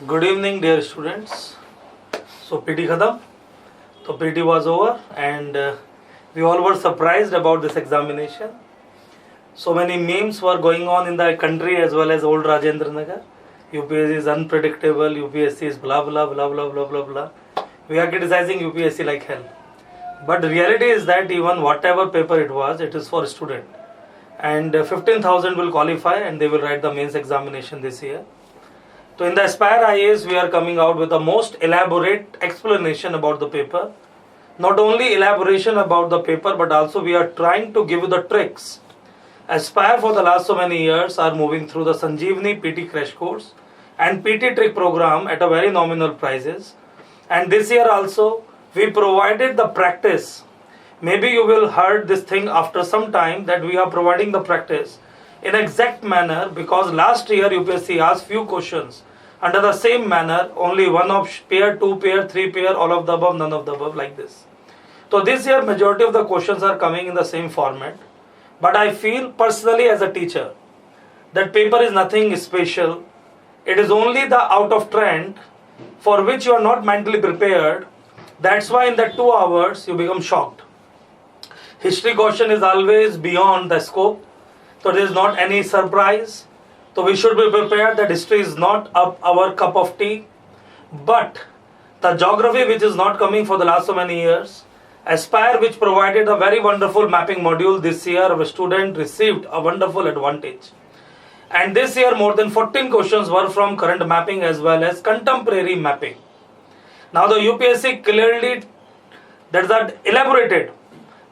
Good evening, dear students. So PT khatam. So PT was over, and we all were surprised about this examination. So many memes were going on in the country as well as old Rajendra Nagar. UPSC is unpredictable. UPSC is blah blah blah blah blah blah blah. We are criticizing UPSC like hell. But the reality is that even whatever paper it was, it is for student. And 15,000 will qualify, and they will write the mains examination this year. So in the Aspire IAS, we are coming out with the most elaborate explanation about the paper. Not only elaboration about the paper, but also we are trying to give you the tricks. Aspire for the last so many years are moving through the Sanjeevani PT crash course and PT trick program at a very nominal prices. And this year also, we provided the practice. Maybe you will heard this thing after some time that we are providing the practice in exact manner, because last year UPSC asked few questions under the same manner, only one of pair, two pair, three pair, all of the above, none of the above, like this. So this year majority of the questions are coming in the same format. But I feel personally as a teacher that paper is nothing special. It is only the out of trend for which you are not mentally prepared. That's why in the 2 hours you become shocked. History question is always beyond the scope. So there is not any surprise. So we should be prepared that history is not our cup of tea. But the geography, which is not coming for the last so many years, Aspire, which provided a very wonderful mapping module this year, our student received a wonderful advantage. And this year more than 14 questions were from current mapping as well as contemporary mapping. Now the UPSC clearly elaborated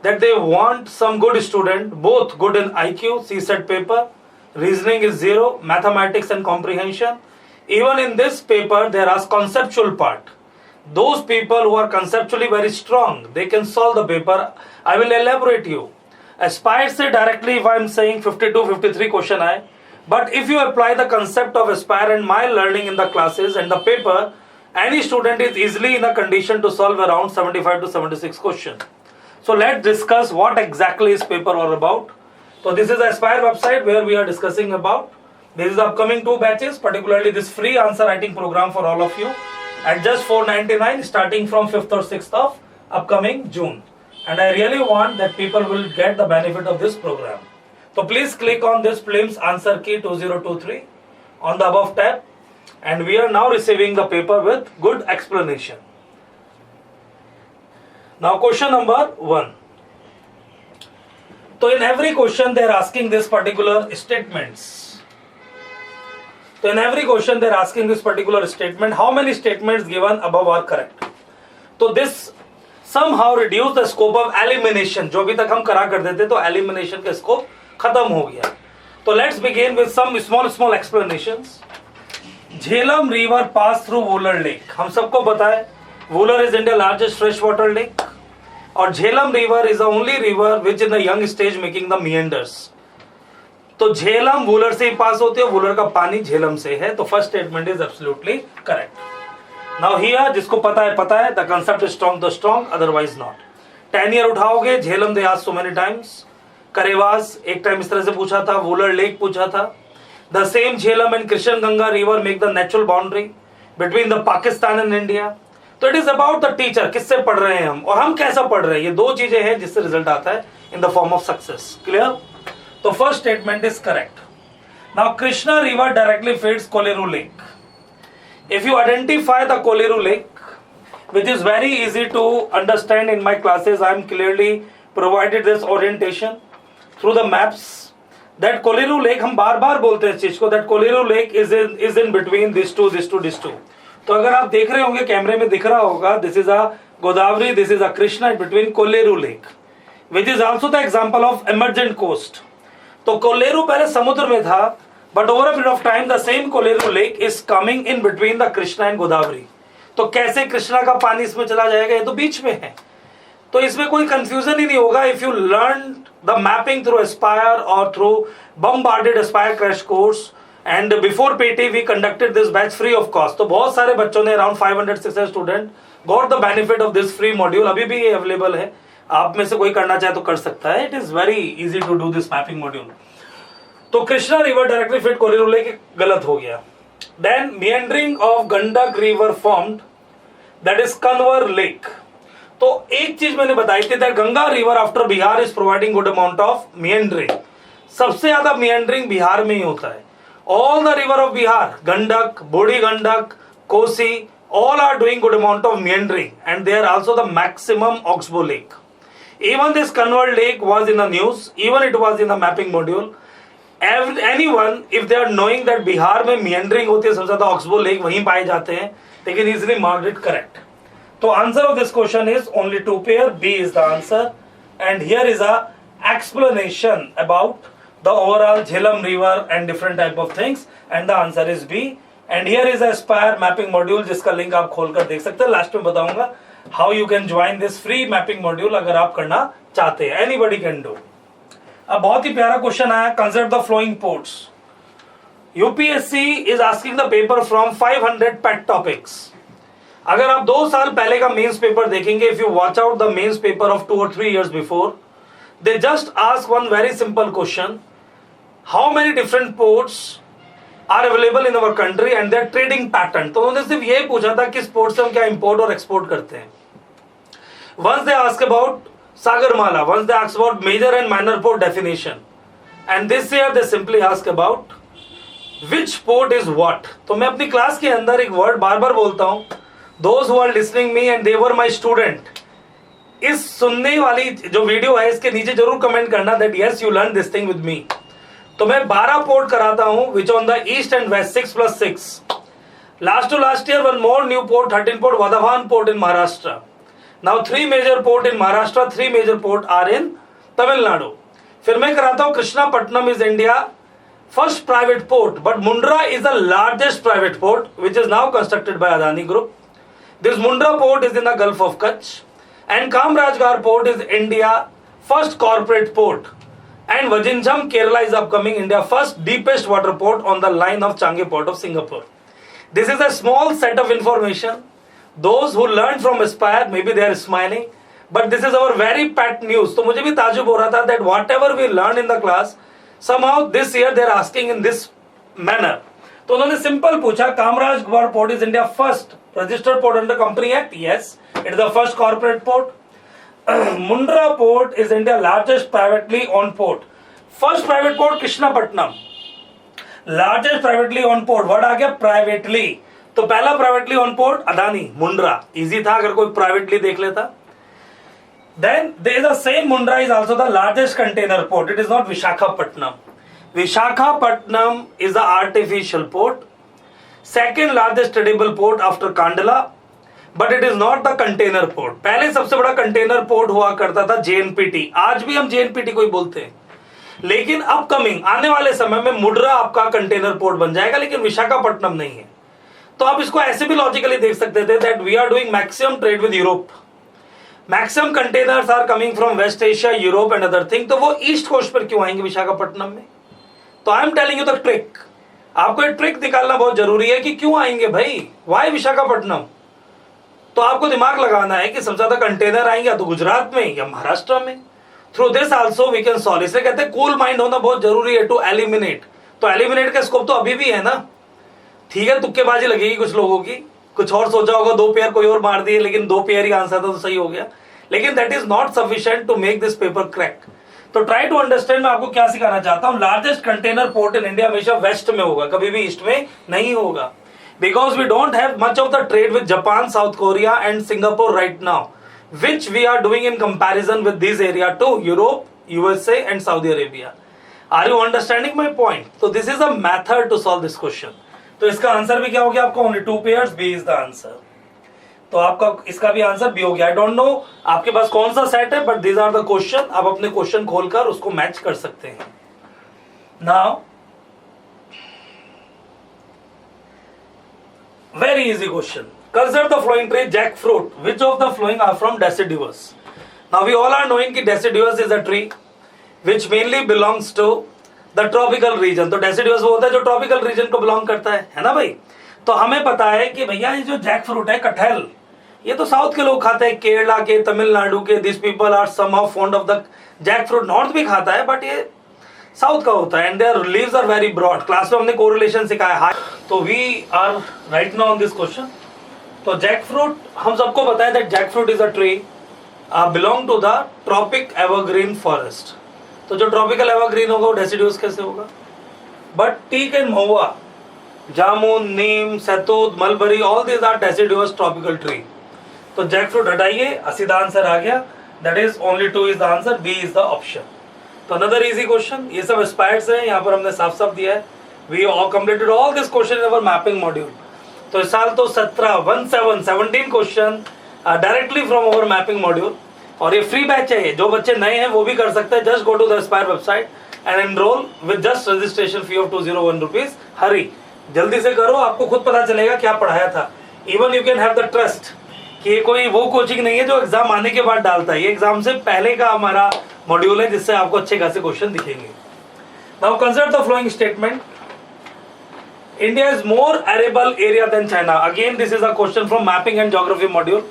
that they want some good student, both good in IQ, CSET paper, reasoning is 0, mathematics and comprehension. Even in this paper, there is conceptual part. Those people who are conceptually very strong, they can solve the paper. I will elaborate you. Aspire say directly if I am saying 52, 53 question hai. But if you apply the concept of Aspire and my learning in the classes and the paper, any student is easily in a condition to solve around 75 to 76 questions. So let's discuss what exactly is paper all about. So this is the Aspire website where we are discussing about. This is the upcoming 2 batches, particularly this free answer writing program for all of you at just $499 starting from 5th or 6th of upcoming June. And I really want that people will get the benefit of this program. So please click on this Prelims Answer Key 2023 on the above tab, and we are now receiving the paper with good explanation. Now question number 1. So in every question they are asking this particular statements. So in every question they are asking this particular statement. How many statements given above are correct? So this somehow reduce the scope of elimination. जो अभी तक हम करा करते थे तो elimination का scope खत्म हो गया. So let's begin with some small explanations. Jhelum river pass through Wular Lake. हम सबको पता है Wular is India's largest freshwater lake. और Jhelum river is the only river which in the young stage making the meanders. तो झेलम वुलर से ही पास होती है, वुलर का पानी झेलम से है. तो first statement is absolutely correct. Now here जिसको पता है the concept is strong the strong, otherwise not. 10 year उठाओगे, Jhelum they asked so many times. करेवास एक टाइम इस तरह से पूछा था, वुलर लेक पूछा था. The same Jhelum and Krishna Ganga river make the natural boundary between the Pakistan and India. तो it is about the teacher, किससे पढ़ रहे हैं हम और हम कैसा पढ़ रहे हैं. ये 2 चीजें हैं जिससे रिजल्ट आता है in the form of success. Clear? तो first statement is correct. Now Krishna river directly feeds Kolleru lake. If you identify the Kolleru lake, which is very easy to understand in my classes, I am clearly provided this orientation through the maps. That Kolleru lake, हम बार बार बोलते हैं इस चीज को, that Kolleru lake is in between these two. तो अगर आप देख रहे होंगे कैमरे में दिख रहा होगा, this is a Godavari, this is a Krishna between Kolleru lake, which is also the example of emergent coast. तो कोलेरू पहले समुद्र में था, but over a period of time the same Kolleru lake is coming in between the Krishna and Godavari. तो कैसे कृष्णा का पानी इसमें चला जाएगा, ये तो बीच में है. तो इसमें कोई कंफ्यूजन ही नहीं होगा if you learn the mapping through Aspire और through bombarded Aspire crash course. And before PT we conducted this batch free of cost. तो बहुत सारे बच्चों ने, around 500-600 student got the benefit of this free module. अभी भी ये available है, आप में से कोई करना चाहे तो कर सकता है. It is very easy to do this mapping module. तो Krishna river directly feed Kolleru lake गलत हो गया. Then meandering of Gandak river formed, that is Kanwar lake. तो एक चीज मैंने बताई थी that Ganga river after Bihar is providing good amount of meandering. सबसे ज्यादा meandering बिहार में ही होता है. All the river of Bihar, Gandak, Bodi Gandak, Kosi, all are doing good amount of meandering, and they are also the maximum oxbow lake. Even this Kanwar lake was in the news, even it was in the mapping module. Anyone, if they are knowing that Bihar में meandering होती है, सबसे ज्यादा oxbow lake वहीं पाए जाते हैं, they can easily mark it correct. तो answer of this question is only two pair. B is the answer, and here is a explanation about the overall Jhelum river and different type of things, and the answer is B. And here is a Aspire mapping module जिसका link आप खोलकर देख सकते हैं. Last में बताऊंगा how you can join this free mapping module अगर आप करना चाहते हैं. Anybody can do. अब बहुत ही प्यारा क्वेश्चन आया. Consider the following ports. UPSC is asking the paper from 500 pet topics. अगर आप 2 साल पहले का मेंस पेपर देखेंगे, if you watch out the mains paper of 2 or 3 years before, they just ask one very simple question, how many different ports are available in our country and their trading pattern. तो उन्होंने सिर्फ ये पूछा था किस port से हम क्या इंपोर्ट और एक्सपोर्ट करते हैं. Once they ask about Sagarmala, once they ask about major and minor port definition, and this year they simply ask about which port is what. तो मैं अपनी क्लास के अंदर एक वर्ड बार बार बोलता हूँ. Those who are listening me and they were my student, इस सुनने वाली जो वीडियो है इसके नीचे जरूर कमेंट करना that yes you learned this thing with me. तो मैं 12 पोर्ट कराता हूँ which on the east and west 6+6. Last to last year one more new port, 13 port, Vadhavan port in Maharashtra. Now 3 major port in Maharashtra, 3 major port are in Tamil Nadu. फिर मैं कराता हूँ Krishnapatnam is India first private port, but Mundra is the largest private port which is now constructed by Adani Group. This Mundra port is in the Gulf of Kutch, and Kamrajgar port is India first corporate port, and Vizhinjam Kerala is upcoming India first deepest water port on the line of Changi port of Singapore. This is a small set of information. Those who learned from Aspire, maybe they are smiling, but this is our very pet news. तो मुझे भी ताजुब हो रहा था that whatever we learned in the class, somehow this year they are asking in this manner. तो उन्होंने simple पूछा, Kamrajgarh port is India first registered port under company act. Yes, it is the first corporate port. Mundra port is India largest privately own port. First private port Krishnapatnam, largest privately own port. Word आ गया privately. तो पहला privately own port Adani, Mundra. Easy था अगर कोई privately देख लेता. Then there is the same Mundra is also the largest container port. It is not Visakhapatnam. Visakhapatnam is the artificial port. Second largest tradable port after Kandla, but it is not the container port. पहले सबसे बड़ा container port हुआ करता था JNPT. आज भी हम JNPT को ही बोलते हैं, लेकिन अपकमिंग आने वाले समय में मुंड्रा आपका कंटेनर पोर्ट बन जाएगा, लेकिन विशाखापट्टनम नहीं है. तो आप इसको ऐसे भी लॉजिकली देख सकते थे that we are doing maximum trade with Europe. Maximum containers are coming from West Asia, Europe and other thing. तो वो ईस्ट कोस्ट पर क्यों आएंगे विशाखापट्टनम में? तो I am telling you the trick. आपको एक ट्रिक निकालना बहुत जरूरी है कि क्यों आएंगे भाई, वाई विशाखापट्टनम. तो आपको दिमाग लगाना है कि सबसे ज्यादा कंटेनर आएंगे या तो गुजरात में या महाराष्ट्र में. Through this also we can solve. इसलिए कहते हैं कूल माइंड होना बहुत जरूरी है टू एलिमिनेट. तो एलिमिनेट का स्कोप तो अभी भी है ना. ठीक है, तुक्केबाजी लगेगी कुछ लोगों की, कुछ और सोचा होगा 2 पेयर कोई और मार दिए, लेकिन 2 पेयर ही आंसर था तो सही हो गया. लेकिन that is not sufficient to make this paper crack. तो ट्राई टू अंडरस्टैंड. मैं आपको क्या सिखाना चाहता हूं, largest container port in India हमेशा वेस्ट में होगा, कभी भी ईस्ट में नहीं होगा. Because we don't have much of the trade with Japan, South Korea and Singapore right now, which we are doing in comparison with this area to Europe, USA and Saudi Arabia. Are you understanding my point? तो this is a method to solve this question. तो इसका answer भी क्या हो गया आपको? Only 2 pairs. B is the answer. तो आपका इसका भी आंसर बी हो गया. आई डोंट नो आपके पास कौन सा सेट है, but these are the question. आप अपने क्वेश्चन खोलकर उसको मैच कर सकते हैं. Now very easy question. Consider the flowing tree jackfruit. Which of the flowing are from deciduous? Now we all are knowing कि deciduous is a tree which mainly belongs to the tropical region. तो deciduous वो होता है जो tropical region को belong करता है ना भाई. तो हमें पता है कि भैया ये जो जैक फ्रूट है, कटहल, ये तो साउथ के लोग खाते हैं, केरला के, तमिलनाडु के. This people are somehow fond of the jack fruit. North भी खाता है, बट ये साउथ का होता है, and their leaves are very broad. Class में हमने कोरिलेशन सिखाया है। तो we are right now on this question. तो जैक फ्रूट हम सबको पता है that jack fruit is a tree belong to the tropic evergreen forest. तो जो ट्रॉपिकल एवरग्रीन होगा वो डेसिड्यूस कैसे होगा? But teak and mahua, jamun, neem, shahtoot, mulberry, all these are deciduous tropical tree. तो जैक फ्रूट हटाइए, सीधा आंसर आ गया, that is only 2 is the answer, B is the option. तो अनदर इजी क्वेश्चन, ये सब एक्सपायर्ड है, यहाँ पर हमने साफ साफ दिया है। We completed all this question in our mapping module. तो इस साल तो 17 question directly from our mapping module. और ये फ्री बैच है, जो बच्चे नए हैं वो भी कर सकते हैं। Just go to the Aspire website and enroll with just registration fee of 201 rupees. Hurry, जल्दी से करो, आपको खुद पता चलेगा क्या पढ़ाया था। Even you can have the trust कि ये कोई वो कोचिंग नहीं है जो एग्जाम आने के बाद डालता है, ये एग्जाम से पहले का हमारा मॉड्यूल है, जिससे आपको अच्छे खासे क्वेश्चन दिखेंगे। Now consider the following statement, India is more arable area than China. Again, this is a question from mapping and geography module.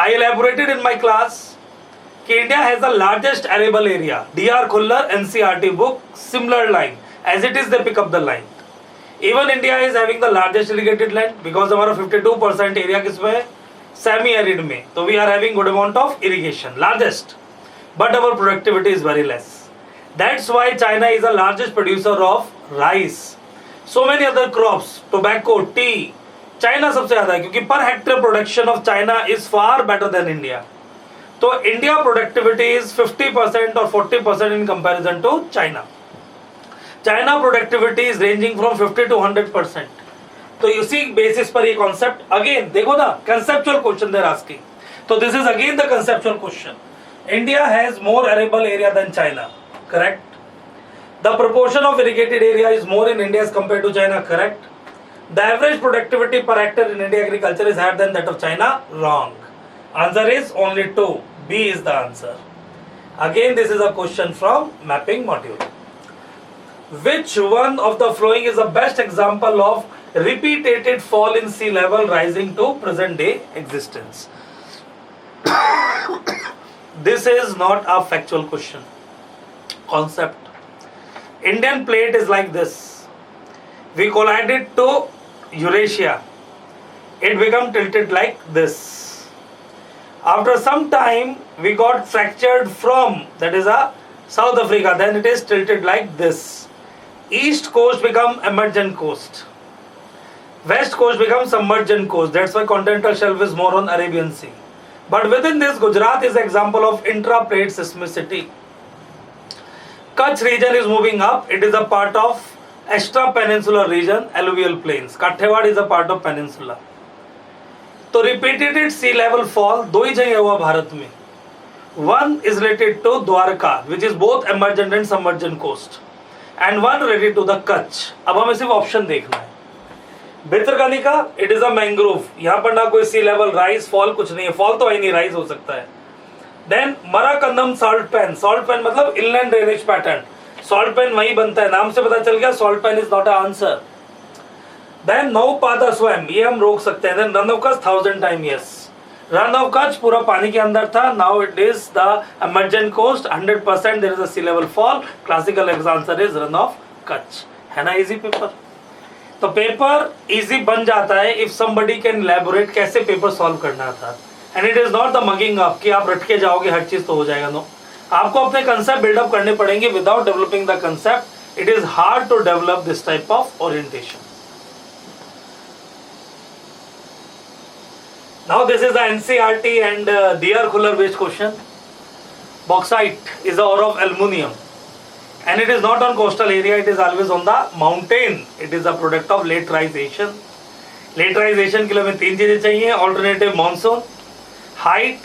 I elaborated in my class कि India has the largest arable area. D.R. Khuller NCERT book, similar line. As it is, they pick up the line. Even India is having the largest irrigated land because हमारा 52% area किसमें है? Semi arid में. तो we are having good amount of irrigation, largest. But our productivity is very less. That's why China is the largest producer of rice. So many other crops, tobacco, tea, China सबसे ज्यादा है क्योंकि per hectare production of China is far better than India. तो India productivity is 50% और 40% in comparison to China. China productivity is ranging from 50 to 100%। तो इसी basis पर ये कॉन्सेप्ट, अगेन देखो ना, कंसेप्चुअल क्वेश्चन देयर आस्किंग। तो this is again the conceptual question. India has more arable area than China, correct. The proportion of irrigated area is more in India as compared to China, correct. The average productivity per hectare in India agriculture is higher than that of China, wrong. Answer is only 2, B is the answer. Again, this is a question from mapping module. Which one of the following is the best example of repeated fall in sea level rising to present day existence? This is not a factual question. Concept. Indian plate is like this. We collided to Eurasia. It became tilted like this. After some time, we got fractured from, that is a South Africa. Then it is tilted like this. East coast become emergent coast. West coast becomes submergent coast. That's why continental shelf is more on Arabian Sea. But within this, Gujarat is example of intra-plate seismicity. Kutch region is moving up. It is a part of extra peninsular region, alluvial plains. Kathiawad is a part of peninsula. तो repeated sea level fall दो ही जगह हुआ भारत में. One is related to Dwarka, which is both emergent and submergent coast, and one related to the Kutch. अब हमें सिर्फ option देखना है. Bhitarkanika, it is a mangrove. यहाँ पर ना कोई sea level rise fall कुछ नहीं है. fall तो ही नहीं, rise हो सकता है. देन मराकंदम सॉल्ट पैन मतलब inland drainage pattern. Salt pan वही बनता है, नाम से पता चल गया, salt pan is not a answer. Then Naupada स्वयं, ये हम रोक सकते हैं। Then run of Kutch 1000 time, yes. Run of Kutch पूरा पानी के अंदर था, now it is the emergent coast, 100% there is a sea level fall. Classical answer is run of Kutch. है ना इजी पेपर? तो पेपर इजी बन जाता है इफ समबडी कैन एलैबोरेट कैसे पेपर सॉल्व करना था। And it is not the mugging up कि आप रट के जाओगे हर चीज तो हो जाएगा, नो। आपको अपने कंसेप्ट बिल्डअप करने पड़ेंगे। Without developing the concept it is hard to develop this type of orientation. Now this is the NCERT and D.R. Khuller based question. Bauxite is the ore of aluminium and it is not on coastal area, it is always on the mountain. It is a product of laterization. Laterization के लिए हमें 3 चीजें चाहिए, alternative monsoon, height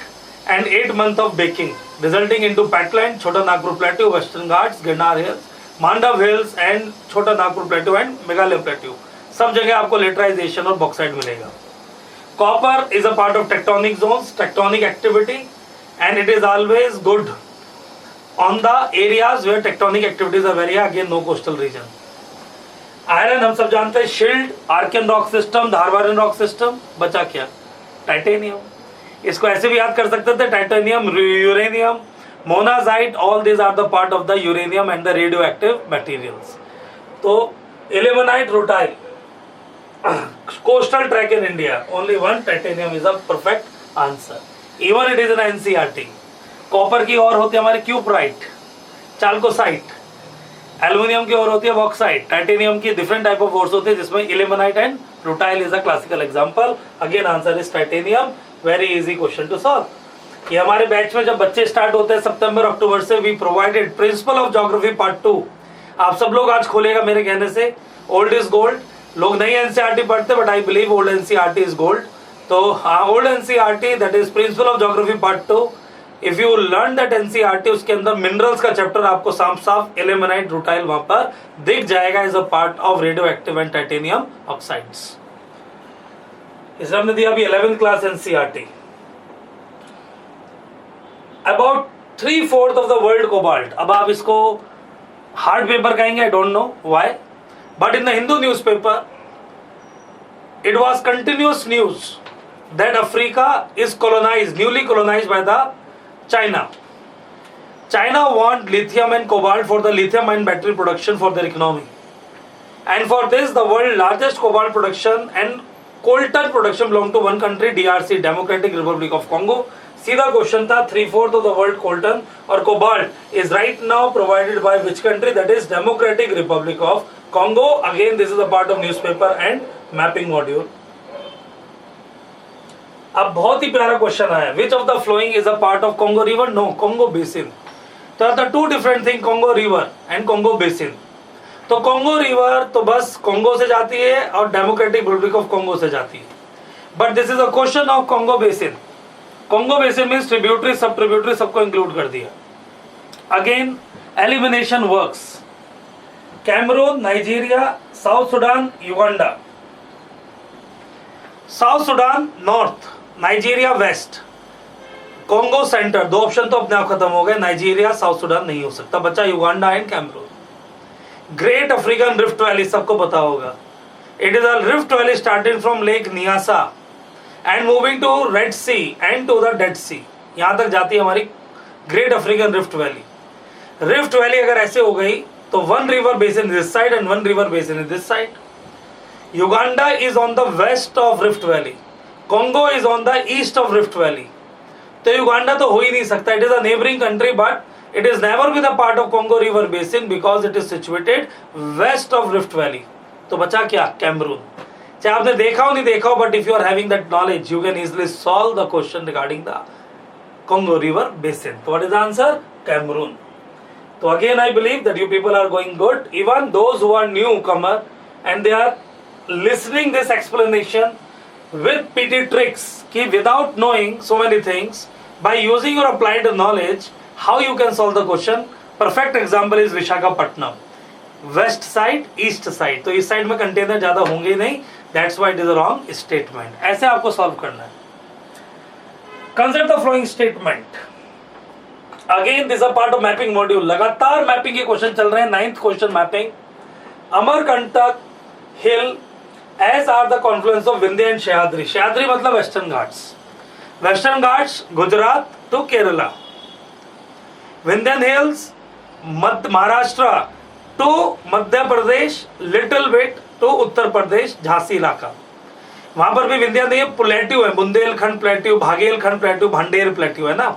and 8 months of baking resulting into Patland, Chota Nagpur plateau, western Ghats, Girnar hills, Mandav hills and Chota Nagpur plateau and Meghalaya plateau, सब जगह आपको laterization और bauxite मिलेगा। Copper is a part of tectonic zones, tectonic activity, and it is always good on the areas where tectonic activities are very high, again no coastal region. Iron हम सब जानते हैं, shield, archaean rock system, Dharwarian rock system, बचा क्या? Titanium. इसको ऐसे भी याद कर सकते थे, titanium, uranium, monazite, all these are the part of the uranium and the radioactive materials. So ilmenite, rutile, coastal track in India, only one, titanium is a perfect answer. Even it is in NCERT. Copper की और होती है हमारी cuprite, चाल्कोसाइट, aluminium की और होती है bauxite, titanium की डिफरेंट टाइप ऑफ ओर्स होते हैं जिसमें ilmenite and rutile is a classical example. Again answer is titanium. Very easy question to solve. ये हमारे बैच में जब बच्चे स्टार्ट होते हैं सितंबर अक्टूबर से, we provided principle of geography part 2. आप सब लोग आज खोलेगा मेरे कहने से. Old is gold. लोग नई एनसीईआरटी पढ़ते but I believe old NCERT is gold. तो old NCERT that is principle of geography part 2. If you learn that NCERT, उसके अंदर मिनरल्स का चैप्टर आपको साफ साफ इल्मेनाइट, रूटाइल वहां पर दिख जाएगा as a part of radio active and titanium oxides. इसलिए हमने दिया अभी 11th class NCERT. About 3/4 of the world cobalt. अब आप इसको हार्ड पेपर कहेंगे, I don't know why, but in the Hindu newspaper it was continuous news that Africa is colonized, newly colonized by the China. China want lithium and cobalt for the lithium ion battery production for their economy, and for this the world largest cobalt production and coltan production belong to one country, DRC, Democratic Republic of Congo. सीधा question था. 3/4 of the world coltan or cobalt is right now provided by which country? That is Democratic Republic of Congo. Again this is a part of newspaper and mapping module. अब बहुत ही प्यारा question आया. Which of the following is a part of Congo river? No, Congo basin. तो are the two different thing, Congo river and Congo basin. तो Congo river तो बस Congo से जाती है और डेमोक्रेटिक रिपब्लिक ऑफ कॉन्गो से जाती है. But this is a question of Congo basin. Congo basin means tributary, सब ट्रिब्यूटरी सबको इंक्लूड कर दिया. Again elimination works. Cameroon, Nigeria, South Sudan, Uganda. South Sudan north, Nigeria west, Congo centre. दो option तो अपने आप खत्म हो गए. नाइजीरिया, साउथ सुडान नहीं हो सकता, बचा Uganda and Cameroon. Great African Rift Valley सबको पता होगा. It is a rift valley starting from Lake Nyasa and moving to Red Sea and to the Dead Sea. यहां तक जाती है हमारी Great African Rift Valley. Rift valley अगर ऐसे हो गई तो one river basin this side and one river basin this side. Uganda is on the west of Rift Valley. Congo is on the east of Rift Valley. तो Uganda तो हो ही नहीं सकता. It is a neighboring country, but it is never been a part of Congo River Basin because it is situated west of Rift Valley. तो बचा क्या? Cameroon. चाहे आपने देखा हो नहीं देखा हो, but if you are having that knowledge, you can easily solve the question regarding the Congo River Basin. So what is the answer? Cameroon. So again I believe that you people are going good. Even those who are newcomer and they are listening this explanation with PT tricks, ki without knowing so many things, by using your applied knowledge, how you can solve the question. Perfect example is Visakhapatnam. West side, east side. तो इस side में container ज्यादा होंगे नहीं. That's why it is a wrong statement. ऐसे आपको solve करना है. Consider the following statement. Again this is a part of mapping module. लगातार मैपिंग के क्वेश्चन चल रहे हैं. 9th question mapping. Amarkantak hill as are the confluence of Vindhya and Sahyadri. Sahyadri मतलब western Ghats. Western Ghats Gujarat to Kerala. Vindhyan hills Maharashtra to Madhya Pradesh, little bit to Uttar Pradesh, Jhansi इलाका. वहां पर भी विंध्या नहीं है, प्लेट्यू है. Bundelkhand plateau, Baghelkhand plateau, Bhander plateau है ना.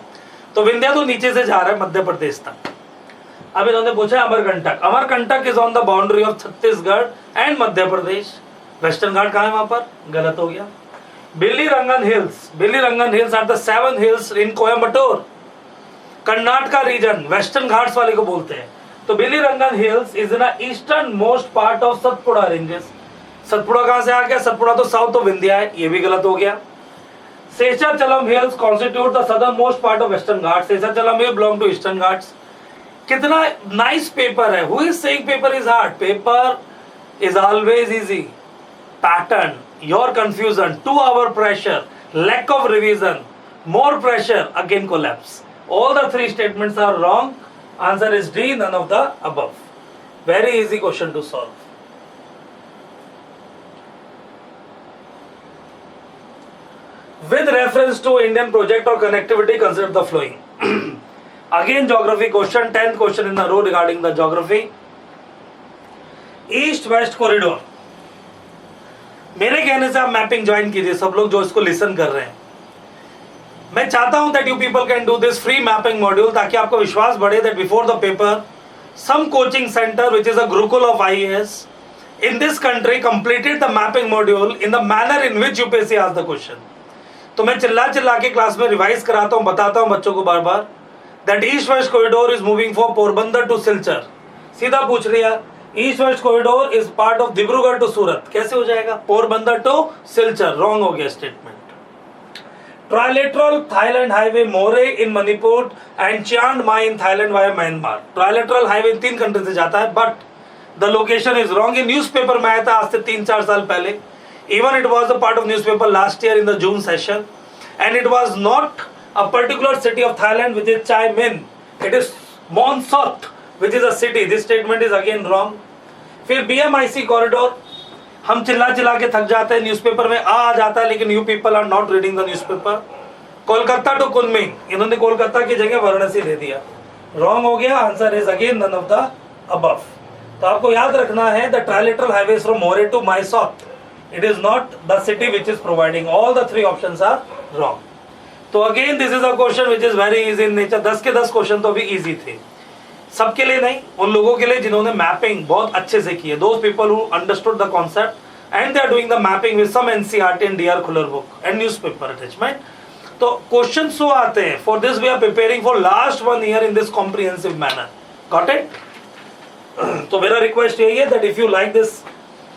तो विंध्या तो नीचे से जा रहा है मध्य प्रदेश तक. अब इन्होंने पूछा Amarkantak. Amarkantak is on the boundary of Chhattisgarh and Madhya Pradesh. Western Ghat कहाँ है वहां पर? गलत हो गया. Biligirirangan hills. Biligirirangan hills are the 7 hills in Coimbatore, Karnataka region. Western Ghats वाले को बोलते हैं. तो Biligirirangan hills is in eastern most part of Satpura ranges. Satpura कहां से आ गया? सतपुड़ा तो साउथ ऑफ विंध्या है, ये भी गलत हो गया. Seshachalam hills constitute the southern most part of Western Ghat. Seshachalam hill belong to Eastern Ghats. कितना नाइस पेपर है. Who is saying paper is hard? Paper is always easy. Pattern, your confusion, 2 hour pressure, lack of revision, more pressure, again collapse. All the 3 statements are wrong. Answer is D, none of the above. Very easy question to solve. With reference to Indian project or connectivity, consider the following. Again geography question, 10th question in a row regarding the geography. East west corridor, मेरे कहने से आप mapping join कीजिए सब लोग जो इसको listen कर रहे हैं. मैं चाहता हूं that you people can do this free mapping module ताकि आपको विश्वास बढ़े that before the paper some coaching centre which is a gurukul of IAS in this country completed the mapping module in the manner in which UPSC asked the question. तो मैं चिल्ला के class में revise कराता हूँ, बताता हूँ बच्चों को बार बार that east west corridor is moving from Porbandar to Silchar. सीधा पूछ लिया east west corridor is part of Dibrugarh to Surat, कैसे हो जाएगा? पोरबंदर टू सिलचर, रॉन्ग हो गया statement. Trilateral Thailand highway Moreh in Manipur and Chiang Mai in Thailand via Myanmar. Trilateral highway 3 country से जाता है but the location is wrong. ये न्यूज़पेपर में आया था आज से 3-4 साल पहले. Even it was a part of newspaper last year in the June session and it was not a particular city of Thailand which is चाय Mai, it is Mae Sot which is a city. This statement is again wrong. फिर BMIC corridor, हम चिल्ला के थक जाते हैं, newspaper में आ जाता है लेकिन you people are not reading the newspaper. Kolkata to Kunming, इन्होंने कोलकाता की जगह वाराणसी दे दिया, रॉन्ग हो गया. Answer is again none of the above. तो आपको याद रखना है the trilateral highway from Moreh to Mae Sot, it is not the city which is providing. All the 3 options are wrong. तो again this is a question which is very easy in nature. 10 के 10 question तो अभी easy थे, सबके लिए नहीं, उन लोगों के लिए जिन्होंने मैपिंग बहुत अच्छे से की है. Those people who understood the concept and they are doing the mapping with some NCERT and DR Khullar book and newspaper attachment. तो क्वेश्चन सो आते हैं. For this we are preparing for last 1 year in this comprehensive manner. Got it? तो मेरा request यही है that if you like this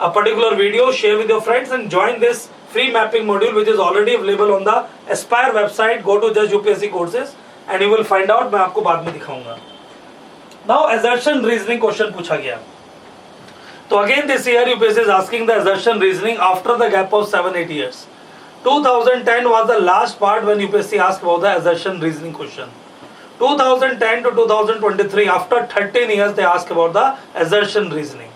a particular video, share with your friends and join this free mapping module which is already available on the Aspire website. Go to Judge UPSC courses and you will find out. मैं आपको बाद में दिखाऊंगा. Now assertion reasoning question पूछा गया. तो again this year UPSC is asking the assertion reasoning after the gap of 7-8 years. 2010 was the last part when UPSC asked about the assertion reasoning question. 2010 to 2023 after 13 years they ask about the assertion reasoning.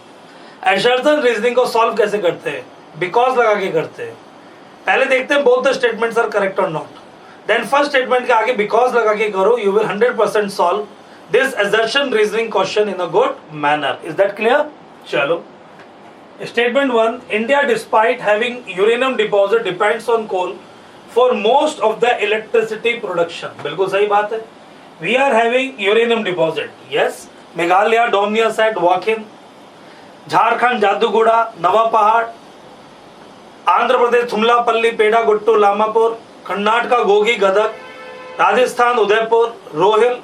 assertion reasoning को solve कैसे करते हैं? Because लगा के करते हैं. पहले देखते हैं both the statements are correct or not. Then first statement के आगे because लगा के करो, you will 100% solve this assertion reasoning question in a good manner. Is that clear? चलो. Statement 1, India despite having uranium deposit depends on coal for most of the electricity production. बिल्कुल सही बात है. We are having uranium deposit. Yes. Meghalaya Domiasiat Wahkyn, Jharkhand Jaduguda Narwapahar, Andhra Pradesh थुमलापल्ली peda Guttu लामापुर, Karnataka Gogi Gadag, Rajasthan Udaipur Rohail.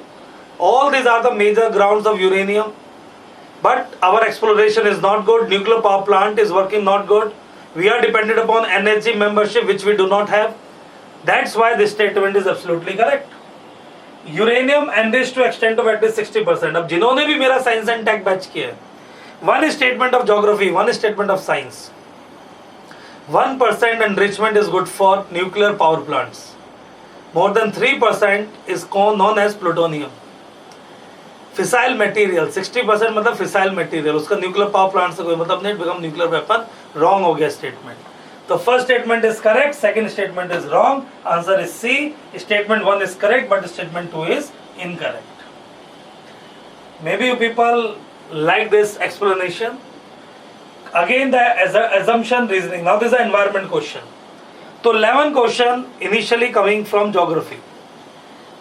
All these are the major grounds of uranium. But our exploration is not good. Nuclear power plant is working not good. We are dependent upon NHG membership which we do not have. That's why this statement is absolutely correct. Uranium enriched to extent of at least 60%. अब जिन्होंने भी मेरा science and take batch किया है, one statement of geography, one statement of science. 1% enrichment is good for nuclear power plants. More than 3% is known as plutonium. Fissile material 60% मतलब fissile material, उसका nuclear power plant से कोई मतलब नहीं, become nuclear weapon. Wrong हो गया statement. तो first statement is correct, second statement is wrong. Answer is C. Statement 1 is correct, but statement 2 is incorrect. Maybe you people like this explanation. Again the assumption reasoning. Now this is an environment question. तो 11 question initially coming from geography.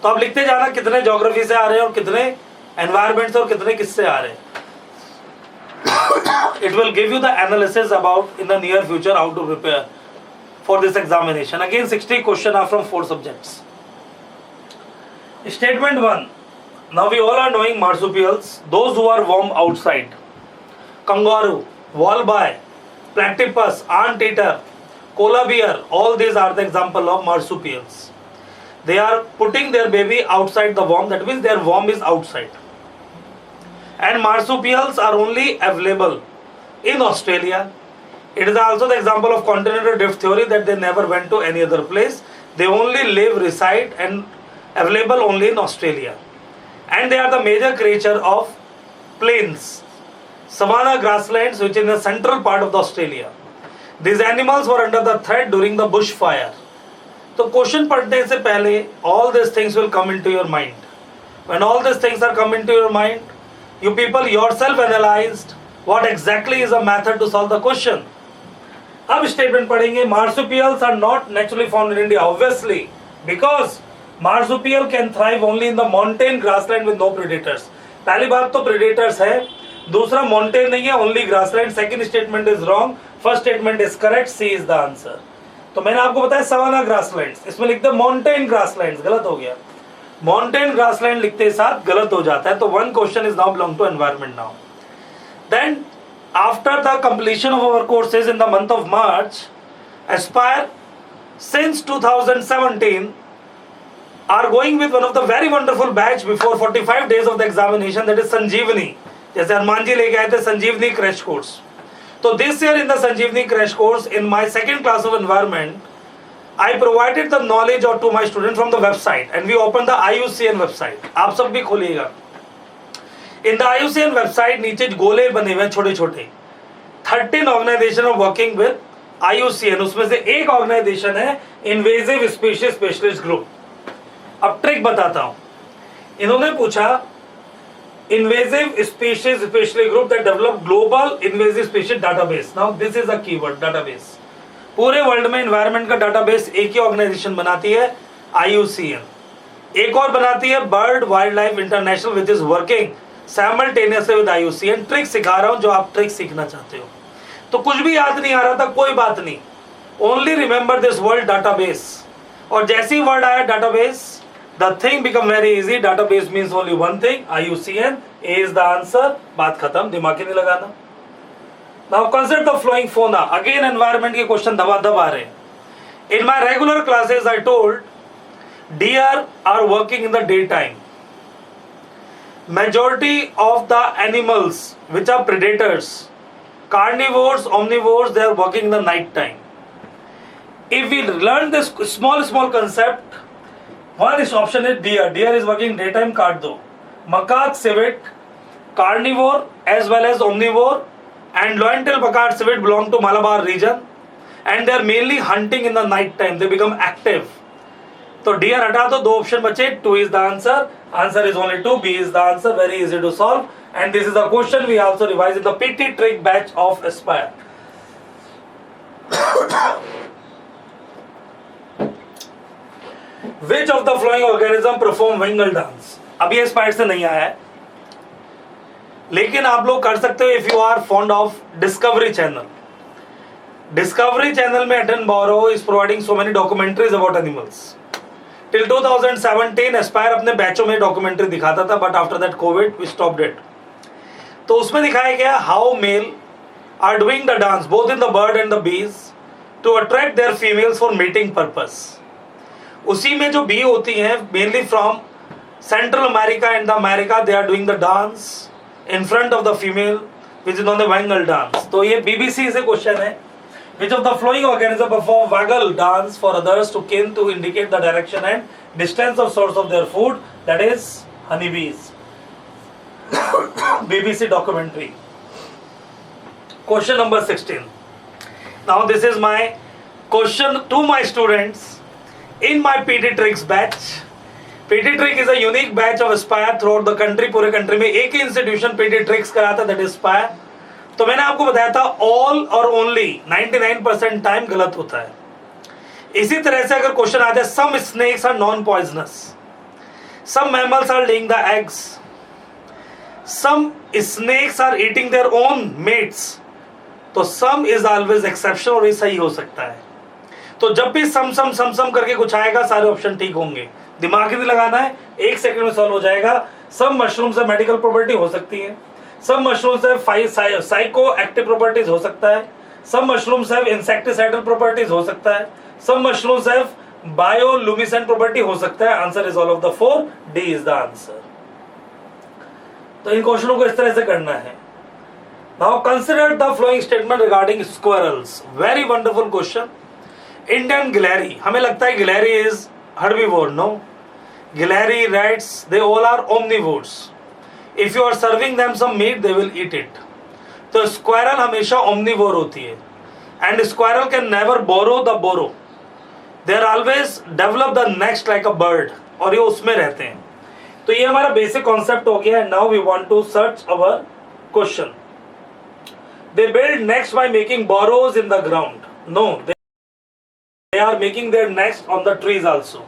तो आप लिखते जाना कितने geography से आ रहे हैं और कितने environment से और कितने किससे आ रहे हैं. It will give you the analysis about in the near future how to prepare for this examination. Again 60 question are from 4 subjects. Statement 1. Now we all are knowing marsupials, those who are warm outside. Kangaroo, wallaby, platypus, anteater, koala bear, all these are the example of marsupials. They are putting their baby outside the worm, that means their worm is outside. And marsupials are only available in Australia. It is also the example of continental drift theory that they never went to any other place. They only live, reside and available only in Australia. And they are the major creature of plains, savanna grasslands which in the central part of the Australia. These animals were under the threat during the bushfire. तो question पढ़ने से पहले all these things will come into your mind. When all these things are come into your mind, you people yourself analyzed what exactly is a method to solve the question. अब statement पढ़ेंगे. Marsupials are not naturally found in India, obviously, because marsupial can thrive only in the mountain grassland with no predators. पहली बात तो predators है, दूसरा mountain नहीं है, only grassland. Second statement is wrong, first statement is correct, C is the answer. तो मैंने आपको बताया सवाना ग्रासलैंड्स, इसमें लिखते हैं माउंटेन ग्रासलैंड्स, गलत हो गया. माउंटेन ग्रासलैंड लिखते साथ गलत हो जाता है. तो one question is now belong to environment now. Then after the completion of our courses in the month of March, Aspire since 2017 are going with one of the very wonderful batch before 45 days of the examination, that is Sanjeevani. जैसे हनुमान जी लेके आए थे संजीवनी crash course. तो this year in the Sanjeevani crash course in my second class of environment, I provided the knowledge to my students from the website, and we opened the IUCN website. आप सब भी खोलिएगा. In the IUCN website नीचे गोले बने हुए हैं छोटे छोटे. 13 organization are working with IUCN. उसमें से एक ऑर्गेनाइजेशन है इन्वेजिव स्पीशीज स्पेशलिस्ट ग्रुप. अब ट्रिक बताता हूं. इन्होंने पूछा invasive species specialist group that develop global invasive species database. Now this is a keyword, database. पूरे वर्ल्ड में एनवायरमेंट का डाटाबेस एक ही ऑर्गेनाइजेशन बनाती है, IUCN. एक और बनाती है bird wild life international, which is working simultaneously with IUCN. Trick सिखा रहा हूं जो आप ट्रिक सीखना चाहते हो. तो कुछ भी याद नहीं आ रहा था, कोई बात नहीं, only remember this word database. और जैसे ही वर्ड आया database, the thing become very easy. Database means only one thing, IUCN. A is the answer. बात खत्म, दिमाग ही नहीं लगाना. Now consider the flowing fauna. Again environment के क्वेश्चन दबा आ रहे हैं. In my regular classes I told deer are working in the daytime. Majority of the animals which are predators, carnivores, omnivores, they are working in the night time. If we learn this small concept, one is option is deer. Deer is working daytime, काट दो. Macaque, civet, carnivore as well as omnivore, and lointail macaque civet belong to Malabar region, and they are mainly hunting in the night time. They become active. तो deer हटा दो, दो option बचे. 2 is the answer. Answer is only 2. B is the answer. Very easy to solve. And this is the question we also revise in the PT trick batch of Aspire. Which of the following organism perform wingle dance? अभी Aspire से नहीं आया है, लेकिन आप लोग कर सकते हो if you are fond of Discovery Channel. Discovery Channel में Attenborough is providing so many documentaries about animals. Till 2017 Aspire अपने बैचों में डॉक्यूमेंट्री दिखाता था, but after that Covid we stopped it. तो उसमें दिखाया गया how male are doing the dance both in the bird and the bees to attract their females for meeting purpose. उसी में जो बी होती हैं mainly from Central America and the America, they are doing the dance in front of the female which is on the waggle dance. तो ये BBC से question है. Which of the following organism perform waggle dance for others to kin to indicate the direction and distance of source of their food, that is honey bees. BBC documentary. Question number 16. Now this is my question to my students in my PT Tricks batch. PT Trick is a unique batch of Aspire throughout the country. पूरे country में एक ही institution PT Tricks कराता है, that is Aspire. तो मैंने आपको बताया था all और only 99% टाइम गलत होता है. इसी तरह से अगर क्वेश्चन आ जाए some snakes are non poisonous, some mammals are laying the eggs, some snakes are eating their own mates, तो some is always exception और ये सही हो सकता है. तो जब भी सम करके कुछ आएगा सारे ऑप्शन ठीक होंगे. दिमाग ही नहीं लगाना है, 1 सेकंड में सॉल्व हो जाएगा. सब मशरूम से मेडिकल प्रॉपर्टी हो सकती है, सब मशरूम से साइको एक्टिव प्रॉपर्टीज हो सकता है, सब मशरूम से इंसेक्टिसाइडल प्रॉपर्टीज हो सकता है, सब मशरूम से बायोलुमिसेंट प्रॉपर्टी हो सकता है. Answer is all of the 4. D is the answer. तो इन क्वेश्चनों को इस तरह से करना है. Now consider the following statement regarding squirrels. Very wonderful question. Indian गिलहरी, हमें लगता है गिलहरी इज herbivore. No, गिलहरी, rats, they all are omnivores. If you are serving them some meat, they will eat it. तो squirrel हमेशा omnivore होती है, and squirrel can never borrow the burrow. They are always develop the nest like a bird, और ये उसमें रहते हैं. तो ये हमारा बेसिक कॉन्सेप्ट हो गया है. Now we want to search our question. They build nests by making burrows in the ground. No, they are making their nest on the trees also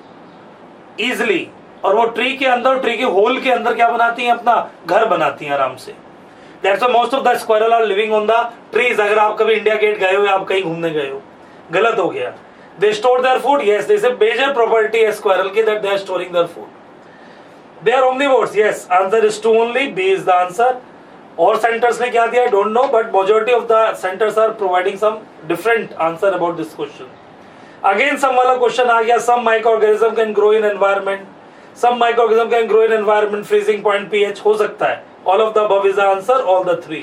easily. और वो ट्री के अंदर, ट्री के whole के अंदर क्या बनाती हैं? अपना घर बनाती हैं आराम से. That's why most of the squirrel are living on the trees. अगर आप कभी इंडिया गेट गए हो या आप कहीं घूमने गए हो, गलत हो गया. They store their food. Yes, this is a major property of squirrel की that they are storing their food. They are omnivores. Yes, answer is 2 only. B is the answer. और सेंटर्स ने क्या दिया I don't know, but majority of the centers are providing some different answer about this question. Again some वाला question आ गया. Some microorganism can grow in environment. Some microorganism can grow in environment. Freezing point pH हो सकता है. All of the above is the answer. All the three.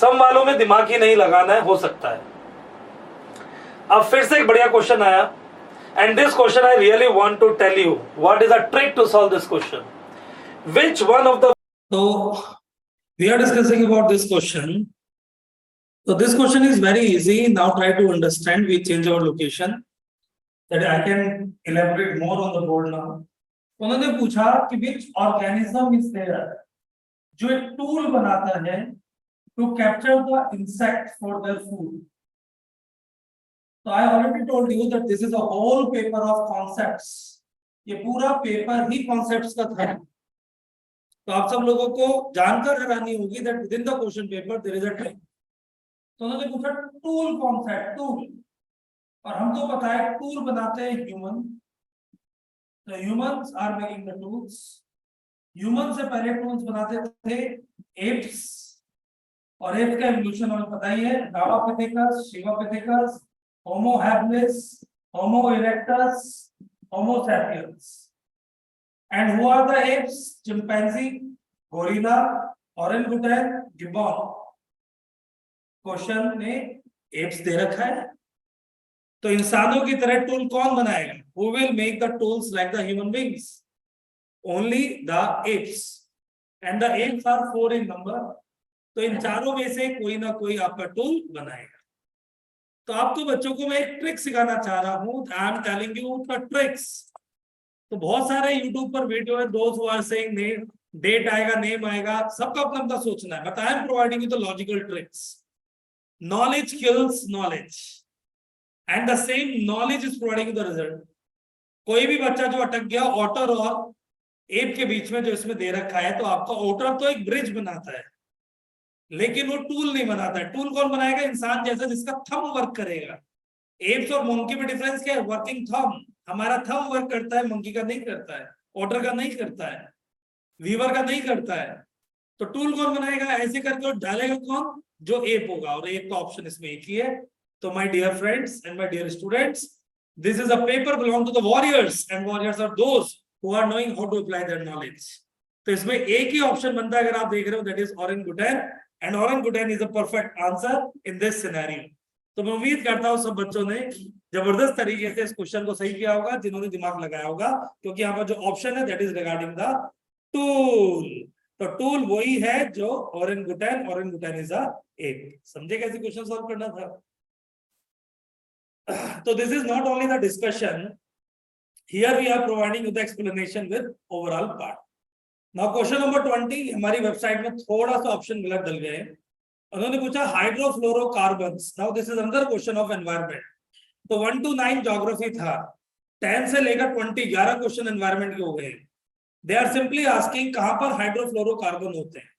Some वालों में दिमाग ही नहीं लगाना है, हो सकता है. अब फिर से एक बढ़िया क्वेश्चन आया. And this question I really want to tell you what is a trick to solve this question. Which one of the we are discussing about this question. So this question is very easy. Now try to understand. We change our location that I can elaborate more on the board now. उन्होंने पूछा कि which organism is there जो एक tool बनाता है to capture the insect for their food. So I already told you that this is a whole paper of concepts. ये पूरा paper ही concepts का था. तो आप सब लोगों को जानकर हैरानी होगी that within the question paper there is a trick. तो उन्होंने पूछा टूल कौन सा है? टूल. और हमको पता है टूल बनाते हैं ह्यूमन. तो humans are making the tools. Human से पहले टूल्स बनाते थे एप्स. और एप्स का एवोल्यूशन हमें पता ही है. डावापिथेकस, Sivapithecus, Homo habilis, Homo erectus, Homo sapiens. And who are the apes? Chimpanzee, gorilla, orangutan, gibbon. Question में apes दे रखा है. तो इंसानों की तरह टूल कौन बनाएगा? Who will make the tools like the human beings? Only the apes. And the apes are 4 in number. तो इन चारों में से कोई ना कोई आपका टूल बनाएगा. तो आपको बच्चों को मैं एक ट्रिक सिखाना चाह रहा हूँ. I am telling you the tricks. तो बहुत सारे YouTube पर वीडियो है. दोस्त who are saying name, date आएगा, नेम आएगा, सबका अपना अपना सोचना है. But I am providing you the logical tricks. Knowledge kills knowledge and the same knowledge is providing you the result. कोई भी बच्चा जो अटक गया ऑटर और एप के बीच में जो इसमें दे रखा है, तो आपका ऑटर तो एक ब्रिज बनाता है लेकिन वो टूल नहीं बनाता है. टूल कौन बनाएगा? इंसान जैसा जिसका थंब वर्क करेगा. एप्स और मंकी में डिफरेंस क्या है? Working thumb. हमारा थंब वर्क करता है, मंकी का नहीं करता है. ऑटर का नहीं करता है, वीवर का नहीं करता है. तो टूल कौन बनाएगा? ऐसे करके और डालेगा कौन? जो एप होगा. और एप का ऑप्शन इसमें एक ही है. तो my dear friends and my dear students, this is a paper belong to the warriors and warriors are those who are knowing how to apply their knowledge. तो इसमें एक ही ऑप्शन बनता है अगर आप देख रहे हो, that is ओरेंगुटैन. And ओरेंगुटैन is a perfect answer in this scenario. तो मैं उम्मीद करता हूं सब बच्चों ने जबरदस्त तरीके से इस क्वेश्चन को सही किया होगा, जिन्होंने दिमाग लगाया होगा. क्योंकि यहाँ पर जो ऑप्शन है that is regarding the tool. तो टूल वही है जो ओरेंगुटैन. ओरेंगुटैन इज अ एप. समझे कैसे क्वेश्चन सॉल्व करना था? तो this is not only the discussion. Here we are providing you the explanation with overall part. Now question number 20. हमारी वेबसाइट में थोड़ा सा ऑप्शन गलत डल गए. उन्होंने पूछा hydrofluorocarbons. Now this is another question of environment. तो 1 to 9 ज्योग्राफी था. 10 से लेकर 20 11 क्वेश्चन एनवायरनमेंट के हो गए. दे आर सिंपली आस्किंग कहां पर हाइड्रोफ्लोरोकार्बन होते हैं.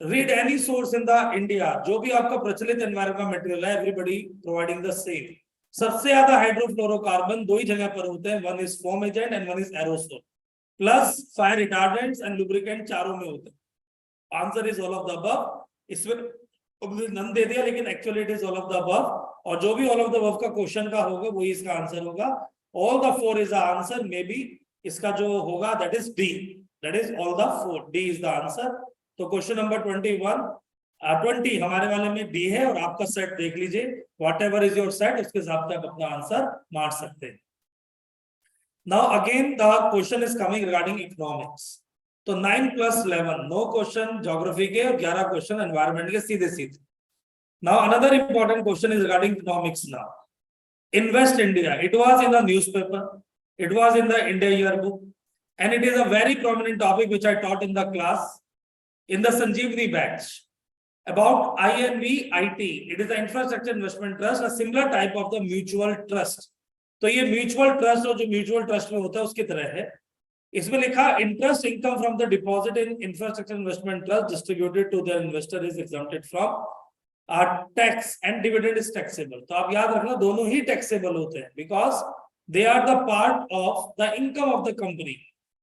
Read any source in the India. जो भी आपका प्रचलित एनवायरनमेंट मटेरियल है, एवरीबॉडी प्रोवाइडिंग द सेम. सबसे ज्यादा हाइड्रोफ्लोरोकार्बन दो ही जगह पर होते हैं. One is foam agent and one is aerosol. Plus fire retardants and lubricant चारों में होते हैं. Answer is all of the above. इसमें नन दे दिया लेकिन actually it is all of the above. और जो भी ऑल ऑफ द अबव का क्वेश्चन का होगा वही इसका आंसर होगा. All the 4 is the answer. May be इसका जो होगा that is D. That is all the 4. D is the answer. तो क्वेश्चन नंबर 20 हमारे वाले में डी है. और आपका सेट देख लीजिए, what ever is your set, उसके हिसाब से आप अपना आंसर मार सकते हैं. Now again the question is coming regarding economics. तो 9 + 11 9 क्वेश्चन ज्योग्राफी के और 11 क्वेश्चन एनवायरनमेंट के सीधे सीधे. Now another important question is regarding economics. Now in West India, it was in the newspaper, it was in the India yearbook, and it is a very prominent topic which I taught in the class in the Sanjeevani batch about INV IT. It is the Infrastructure Investment Trust, a similar type of the mutual trust. तो ये mutual trust और जो mutual trust में होता है उसकी तरह है. इसमें लिखा interest income from the deposit in infrastructure investment trust distributed to their investor is exempted from tax and dividend is taxable. तो आप याद रखना दोनों ही टैक्सेबल होते हैं because they are the part of the income of the company.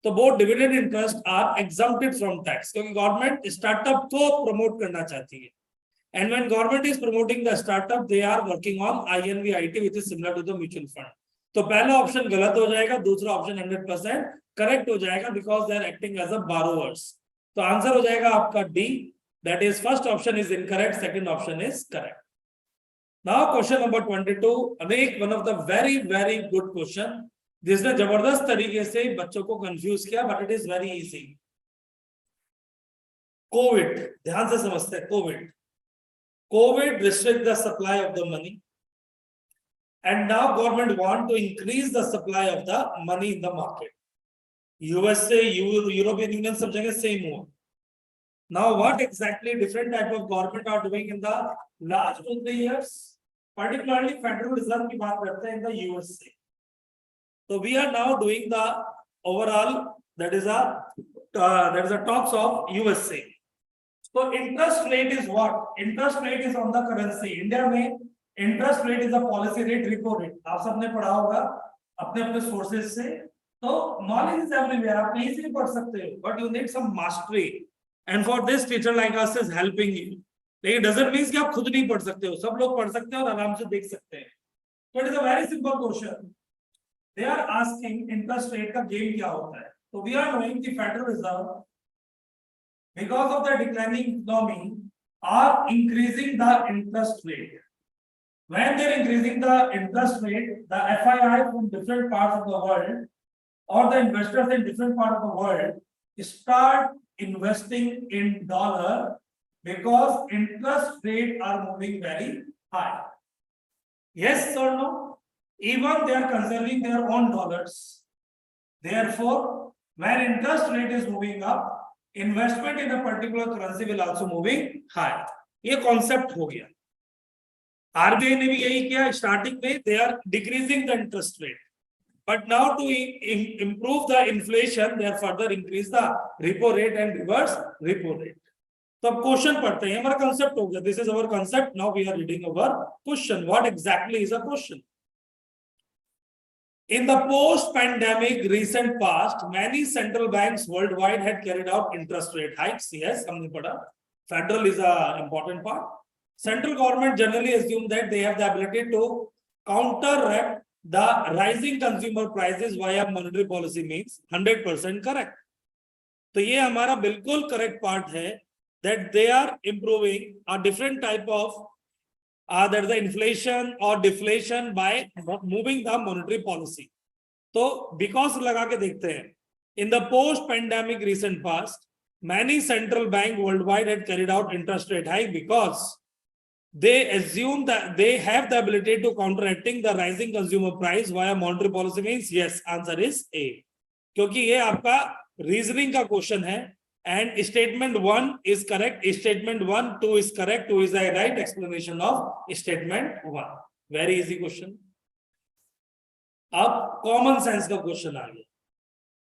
तो both dividend interest are exempted from tax क्योंकि गवर्नमेंट स्टार्टअप को प्रमोट करना चाहती है. And when government is promoting the startup, they are working on INV IT, which is similar to the mutual fund. तो पहला option गलत हो जाएगा, दूसरा ऑप्शन 100% करेक्ट हो जाएगा because they are acting as a borrowers. तो आंसर हो जाएगा आपका D. That is first option is incorrect, second option is correct. Now question number 22. अनेक one of the very very good question जिसने जबरदस्त तरीके से बच्चों को कंफ्यूज किया, but it is very easy. Covid, ध्यान से समझते हैं. COVID restrict the supply of the money, and now government want to increase the supply of the money in the market. USA, European Union सब जगह same हुआ. Now what exactly different type of government are doing in the last 2-3 years? Particularly Federal Reserve की बात करते हैं in the USA. So we are now doing the overall that is a talks of USA. So interest rate is what? Interest rate is on the currency. India में interest rate is a policy rate, repo rate. आप सबने पढ़ा होगा अपने अपने sources से. तो knowledge is everywhere. आप कहीं से भी पढ़ सकते हो. But you need some mastery. And for this teacher like us is helping you. लेकिन doesn't mean कि आप खुद नहीं पढ़ सकते हो. सब लोग पढ़ सकते हैं और आराम से देख सकते हैं. So it is a very simple question. They are asking interest rate का game क्या होता है. So we are knowing the Federal Reserve, because of the declining economy, are increasing the interest rate. When they are increasing the interest rate, the FII from different parts of the world or the investors in different parts of the world start investing in dollar because interest rates are moving very high. Yes or no? Even they are conserving their own dollars. Therefore, when interest rate is moving up, investment in a particular currency will also moving high. ये concept हो गया. RBI ने भी यही किया. Starting में they are decreasing the interest rate, but now to improve the inflation, they are further increase the repo rate and reverse repo rate. तो अब क्वेश्चन पढ़ते हैं. हमारा concept हो गया. This is our concept. Now we are reading our question. What exactly is a question? In the post-pandemic recent past, many central banks worldwide had carried out interest rate hikes. Yes, हमने पढ़ा. Federal is an important part. Central government generally assume that they have the ability to counteract the rising consumer prices via monetary policy means 100% correct. तो ये हमारा बिल्कुल correct part है that they are improving a different type of that is the inflation or deflation by moving the monetary policy. तो because लगा के देखते हैं. In the post-pandemic recent past, many central banks worldwide had carried out interest rate hike because they assume that they have the ability to counteracting the rising consumer price via monetary policy means yes, answer is A. क्योंकि ये आपका reasoning का question है. And statement 1 is correct. Statement 1, 2 is correct. 2 is the right explanation of statement 1. Very easy question. अब common sense का question आ गया.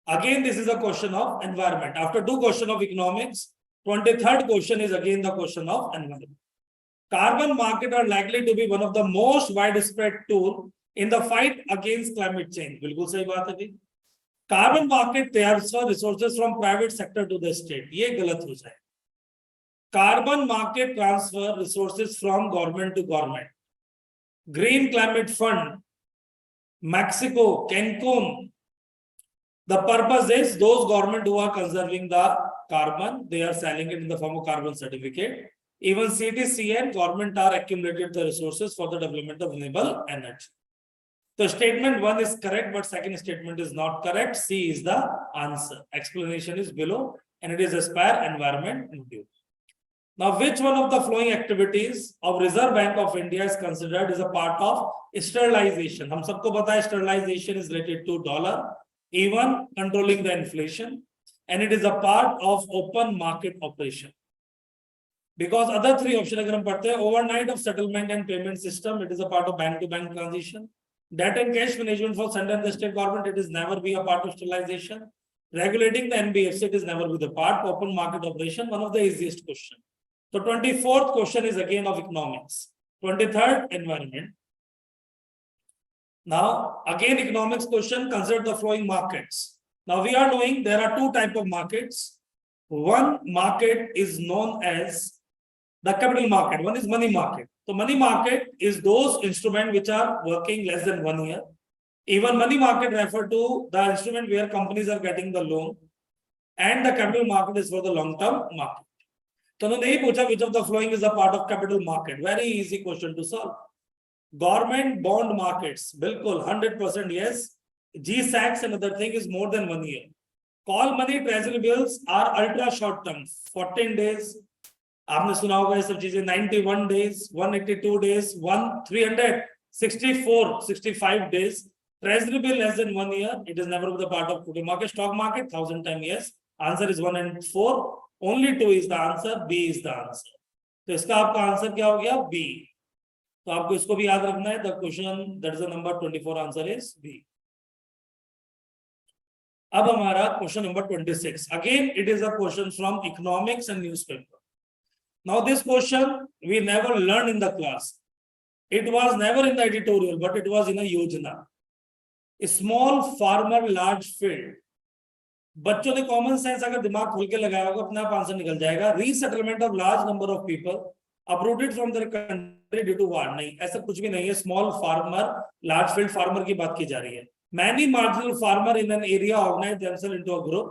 Again, this is a question of environment. After 2 questions of economics, 23rd question is again the question of environment. Carbon market are likely to be one of the most widespread tool in the fight against climate change. बिल्कुल सही बात है जी. Carbon market transfer resources from private sector to the state. ये गलत हो जाए. Carbon market transfer resources from government to government. Green Climate Fund, Mexico, Cancun. The purpose is those government who are conserving the carbon, they are selling it in the form of carbon certificate. Even CTC and government are accumulated the resources for the development of renewable energy. So statement 1 is correct, but second statement is not correct. C is the answer. Explanation is below, and it is Aspire Environment Review. Now, which one of the following activities of Reserve Bank of India is considered as a part of sterilization? हम सबको पता है sterilization is related to dollar. even controlling the inflation, and it is a part of open market operation. Because other three options अगर हम पढ़ते हैं, overnight of settlement and payment system, it is a part of bank to bank transition. Debt and cash management for central and the state government, it is never be a part of stabilization. Regulating the NBFC, it is never be the part. Open market operation, one of the easiest question. So 24th question is again of economics. 23rd, environment. Now again economics question, consider the flowing markets. Now we are knowing there are two types of markets. One market is known as the capital market, one is money market. So money market is those instruments which are working less than 1 year. Even money market refer to the instrument where companies are getting the loan, and the capital market is for the long-term market. So उन्होंने यही पूछा which of the following is a part of capital market. Very easy question to solve. Government bond markets, बिल्कुल 100% yes. G-Sacks and other thing is more than 1 year. Call money treasury bills are ultra short term, 14 days. आपने सुना होगा ये सब चीजें, 91 days, 182 days, 364, 65 days. Treasury bill less than 1 year, it is never the part of capital market. Stock market 1000 times yes. Answer is 1 and 4. Only 2 is the answer. B is the answer. तो इसका आपका answer क्या हो गया? B. तो आपको इसको भी याद रखना है. The question that is the number 24 answer is B. अब हमारा question number 26. Again it is a question from economics and newspaper. Now this question we never learned in the class. It was never in the editorial, but it was in a yojana. A small farmer, large field. बच्चों ने common sense अगर दिमाग खोल के लगाया होगा अपना आप आंसर निकल जाएगा. Resettlement of large number of people uprooted from their country due to war. नहीं, ऐसा कुछ भी नहीं है. Small farmer, large field farmer की बात की जा रही है. Many marginal farmer in an area organize themselves into a group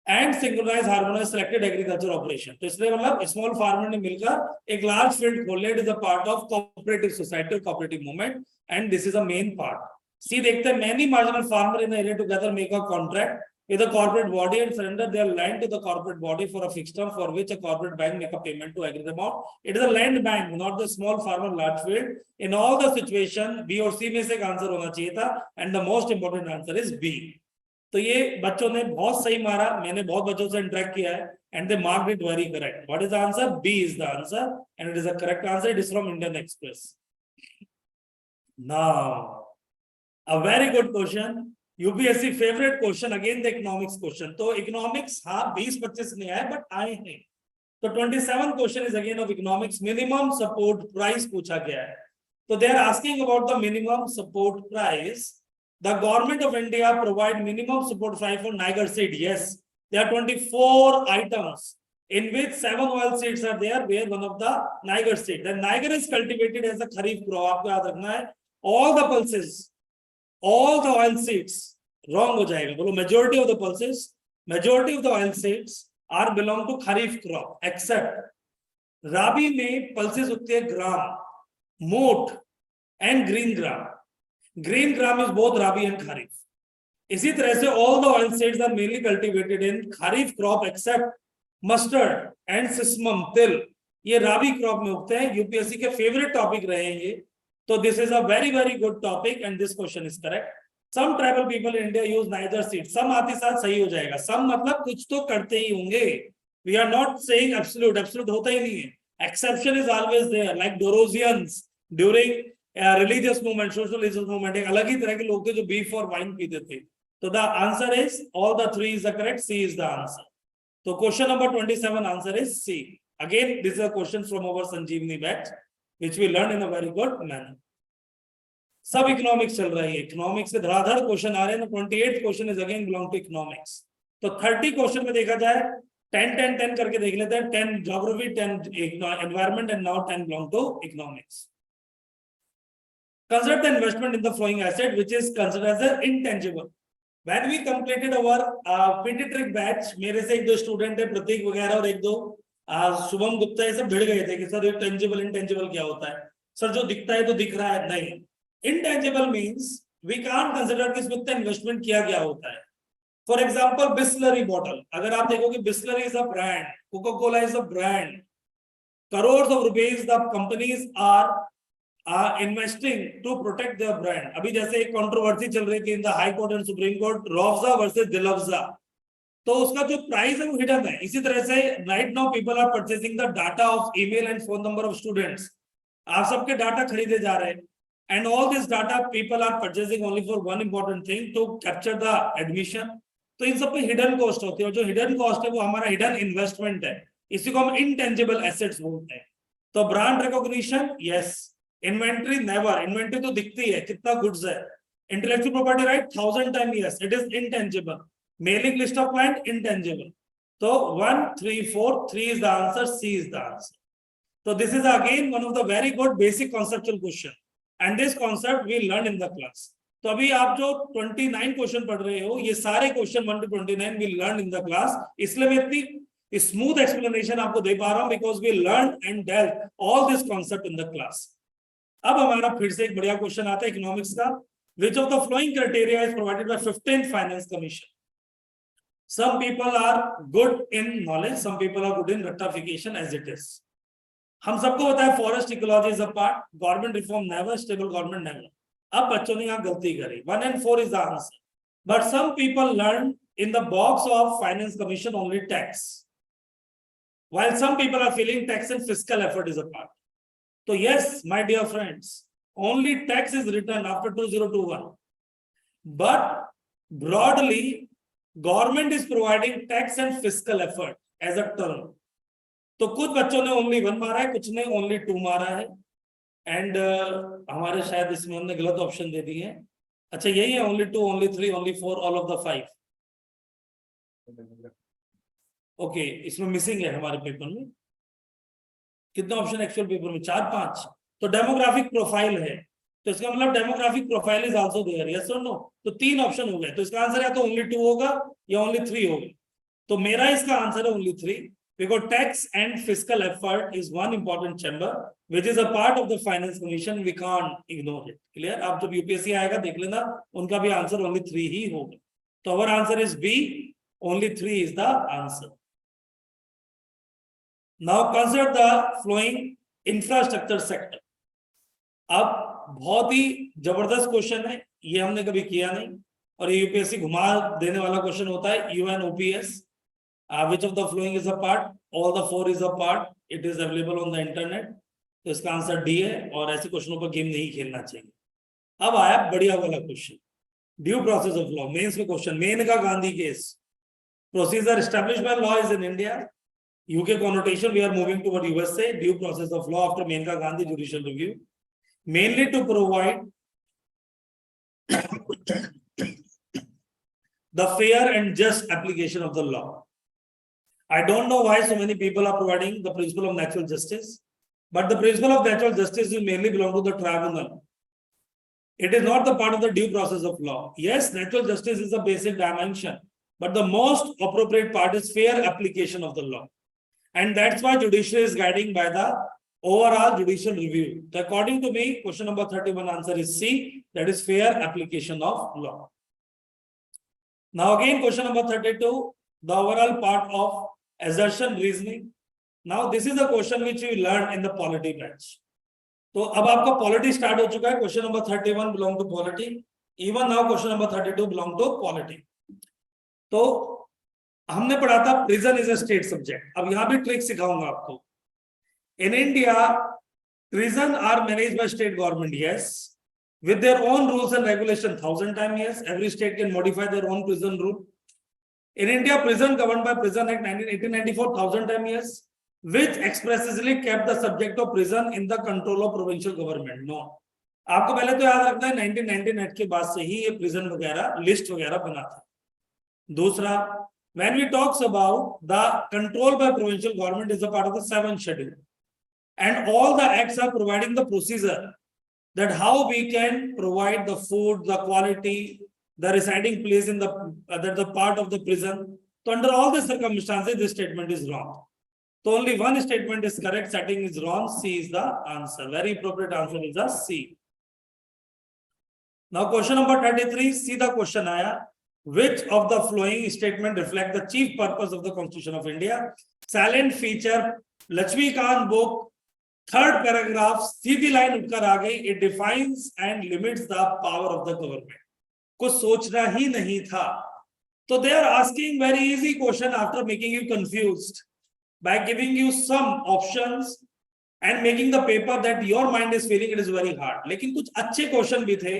and synchronize harmonize selected agriculture operation. तो इसलिए मतलब स्मॉल फार्मर ने मिलकर एक लार्ज फील्ड खोले. It is a part of cooperative society, cooperative movement, and this is a main part. C देखते हैं, many marginal farmer in the area together make a contract with a corporate body and surrender their land to the corporate body for a fixed term for which a corporate bank make a payment to agreed amount. It is a land bank, not the small farmer large field. In all the situation, B और C में से एक answer होना चाहिए था, and the most important answer is B. तो ये बच्चों ने बहुत सही मारा. मैंने बहुत बच्चों से इंटरेक्ट किया है, and they marked it very correct. What is the answer? B is the answer, and it is a correct answer. It is from Indian Express. Now, a very good question. UPSC favourite question, again the economics question. तो economics हाँ 20-25 नहीं आए बट आए हैं. तो 27 question is again of economics. Minimum support price पूछा गया है. तो they are asking about the minimum support price. The government of India provide minimum support price for niger seed. Yes, there are 24 items in which 7 oil seeds are there, where one of the Niger seed. The Niger is cultivated as a kharif crop. आपको याद रखना है. All the pulses, all the oil seeds, wrong हो जाएगा. बोलो majority of the pulses, majority of the oil seeds are belong to kharif crop, except rabi में pulses उगते हैं gram, moat and green gram. Green gram is both rabi and kharif. इसी तरह से all the oil seeds are mainly cultivated in kharif crop except mustard and sesame, तिल. ये राबी crop में उगते हैं. यूपीएससी के फेवरेट टॉपिक रहे हैं ये. तो this is a very very good topic and this question is correct. Some tribal people in India use neither seed. Some आते साथ सही हो जाएगा. सम मतलब कुछ तो करते ही होंगे. We are not saying absolute. Absolute होता ही नहीं है. Exception is always there. Like Derozians during religious movement, social religious movement, एक अलग ही तरह के लोग थे जो बीफ और वाइन पीते थे. तो the answer is all the three is the correct. C is the answer. तो question number 27 answer is C. Again this is a question from our Sanjeevani batch which we learn in a very good manner. सब economics चल रही है. Economics से धड़ाधड़ question आ रहे हैं. 28 question is again belong to economics. तो 30 क्वेश्चन में देखा जाए 10 10 10 करके देख लेते हैं. 10 geography, 10 environment and now 10 belong to economics. Consider the investment in the flowing asset which is considered as an intangible. When we completed our PT trick batch, मेरे से एक दो स्टूडेंट है, प्रतीक वगैरह और एक दो शुभम गुप्ता, ये सब भिड़ गए थे कि सर टेंजिबल इंटेंजिबल क्या होता है. सर जो दिखता है तो दिख रहा है. नहीं, intangible means we can't consider कि इसमें इतना इन्वेस्टमेंट किया गया होता है. For example Bisleri bottle. अगर आप देखोगे Bisleri is a brand, Coca Cola is a brand. crores of rupees the companies are are investing to protect their brand. अभी जैसे एक कंट्रोवर्सी चल रही थी in the high court and supreme court, रॉफ्जा वर्सेस दिलफ्जा, तो उसका जो प्राइस है वो हिडन है. इसी तरह से right now people are purchasing the data of email and phone number of students. आप सबके डाटा खरीदे जा रहे हैं, and all this data people are purchasing only for one important thing, to capture the admission. तो इन सब पे हिडन कॉस्ट होती है, और जो हिडन कॉस्ट है वो हमारा हिडन इन्वेस्टमेंट है. इसी को हम इंटेंजिबल एसेट्स बोलते हैं. तो brand recognition yes, inventory never, inventory तो दिखती है कितना गुड्स है. Intellectual property right 1000 time yes, it is intangible. Mailing list of client intangible. So 1, 3, 4, 3 is the answer, C is the answer. So this is again one of the very good basic conceptual question, and this concept we learn in the class. तो अभी आप जो 29 question पढ़ रहे हो, ये सारे question 1 to 29 we learn in the class. इसलिए मैं इतनी स्मूथ एक्सप्लेनेशन आपको दे पा रहा हूं, because we learned and dealt all this concept in the class. अब हमारा फिर से एक बढ़िया क्वेश्चन आता है इकोनॉमिक्स का. Which of the following criteria is provided by 15th Finance Commission? Some people are good in knowledge, some people are good in rectification as it is. हम सबको पता है forest ecology is a part, government reform never, stable government never. अब बच्चों ने यहाँ गलती करी, 1 and 4 is the answer. But some people learn in the box of Finance Commission only tax, while some people are feeling tax and fiscal effort is a part. So yes, my dear friends, only tax is written after 2021. But broadly, government is providing tax and fiscal effort as a term. तो कुछ बच्चों ने only 1 मारा है, कुछ ने only 2 मारा है, एंड हमारे शायद इसमें हमने गलत ऑप्शन दे दिए हैं. अच्छा यही है, only 2, only 3, only 4, all of the 5. Okay, इसमें मिसिंग है हमारे पेपर में. कितना ऑप्शन एक्चुअल पेपर में? 4, 5. तो डेमोग्राफिक प्रोफाइल है, तो इसका मतलब demographic profile is also there, yes और नो. तो 3 ऑप्शन हो गए, तो इसका आंसर या तो ओनली 2 होगा या ओनली 3 होगा. तो मेरा इसका आंसर है only 3, because tax and fiscal effort is one important chamber which is a part of the finance commission, we can't ignore it. Clear? आप जब यूपीएससी आएगा देख लेना, उनका भी आंसर ओनली 3 ही होगा. तो our answer is B, only 3 is the answer. Now consider the following infrastructure sector. अब बहुत ही जबरदस्त क्वेश्चन है, ये हमने कभी किया नहीं, और ये यूपीएससी घुमा देने वाला क्वेश्चन होता है. UNOPS, which of the following is a part? All the 4 is a part. It is available on the internet. तो इसका आंसर डी है, और ऐसे क्वेश्चनों पर गेम नहीं खेलना चाहिए. अब आया बढ़िया वाला question, due process of law. Mains में question, Maneka Gandhi case. Procedure established by law is in India. UK connotation, we are moving toward USA. Due process of law after Maneka Gandhi judicial review, mainly to provide the fair and just application of the law. I don't know why so many people are providing the principle of natural justice, but the principle of natural justice will mainly belong to the tribunal. It is not the part of the due process of law. Yes, natural justice is a basic dimension, but the most appropriate part is fair application of the law. And that's why judiciary is guiding by the overall judicial review. So according to me, question number 31 answer is C, that is fair application of law. Now again question number 32, the overall part of assertion reasoning. Now this is a question which we learned in the polity branch. तो अब आपका polity start हो चुका है. Question number 31 belong to polity. Even now question number 32 belong to polity. तो हमने पढ़ा था prison is a state subject. अब यहाँ भी ट्रिक सिखाऊंगा आपको. In India, prison are managed by state government, yes, with their own rules and regulation. 1000 times yes, every state can modify their own prison rule. In India, prison governed by Prison Act 1894, 1000 times yes, which expressly kept the subject of prison in the control of provincial government. No, आपको पहले तो याद रखना है 1919 act के बाद से ही ये prison वगैरह लिस्ट वगैरह बना था. दूसरा, when we talks about the control by provincial government is a part of the 7th schedule. And all the acts are providing the procedure that how we can provide the food, the quality, the residing place in the part of the prison. So under all the circumstances, this statement is wrong. So only one statement is correct, setting is wrong. C is the answer. Very appropriate answer is the C. Now question number 33, see the question aya. Which of the following statement reflect the chief purpose of the Constitution of India? Silent feature, Lakshmi Kant book, third paragraph सीधी line उठकर आ गई, it defines and limits the power of the government. कुछ सोचना ही नहीं था। तो they are asking very easy question after making you confused by giving you some options and making the paper that your mind is feeling it is very hard. लेकिन कुछ अच्छे question भी थे।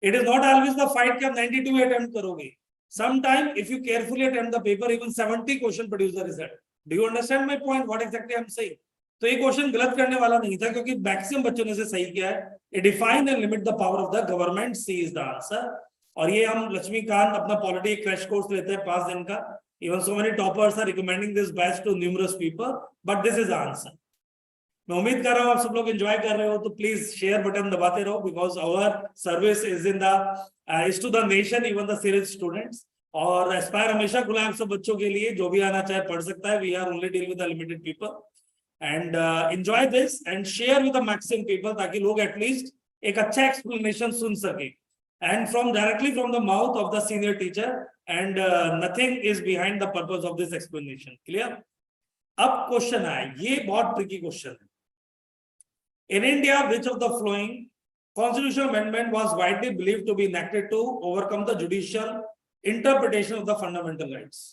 It is not always the fight कि आप 92 attempt करोगे। Sometime if you carefully attempt the paper, even 70 question produce the result. Do you understand my point? What exactly I am saying? तो ये क्वेश्चन गलत करने वाला नहीं था क्योंकि मैक्सिमम बच्चों ने से सही किया है। It define and limit the power of the government. C is the answer. और ये हम लक्ष्मीकांत अपना पॉलिटी क्रैश कोर्स लेते हैं 5 दिन का। Even so many toppers are recommending this batch to numerous people, but this is the answer. मैं उम्मीद कर रहा हूँ आप सब लोग एंजॉय कर रहे हो, तो प्लीज शेयर बटन दबाते रहो because our service is in the is to the nation, even the serious students. और एस्पायर हमेशा खुला है आप सब बच्चों के लिए, जो भी आना चाहे पढ़ सकता है। We are only deal with the limited people and enjoy this and share with the maximum people ताकि लोग एटलीस्ट एक अच्छा एक्सप्लेनेशन सुन सके and from directly from the mouth of the senior teacher and nothing is behind the purpose of this explanation. Clear? अब question है, ये बहुत tricky question है। In India, which of the following constitutional amendment was widely believed to be enacted to overcome the judicial interpretation of the fundamental rights?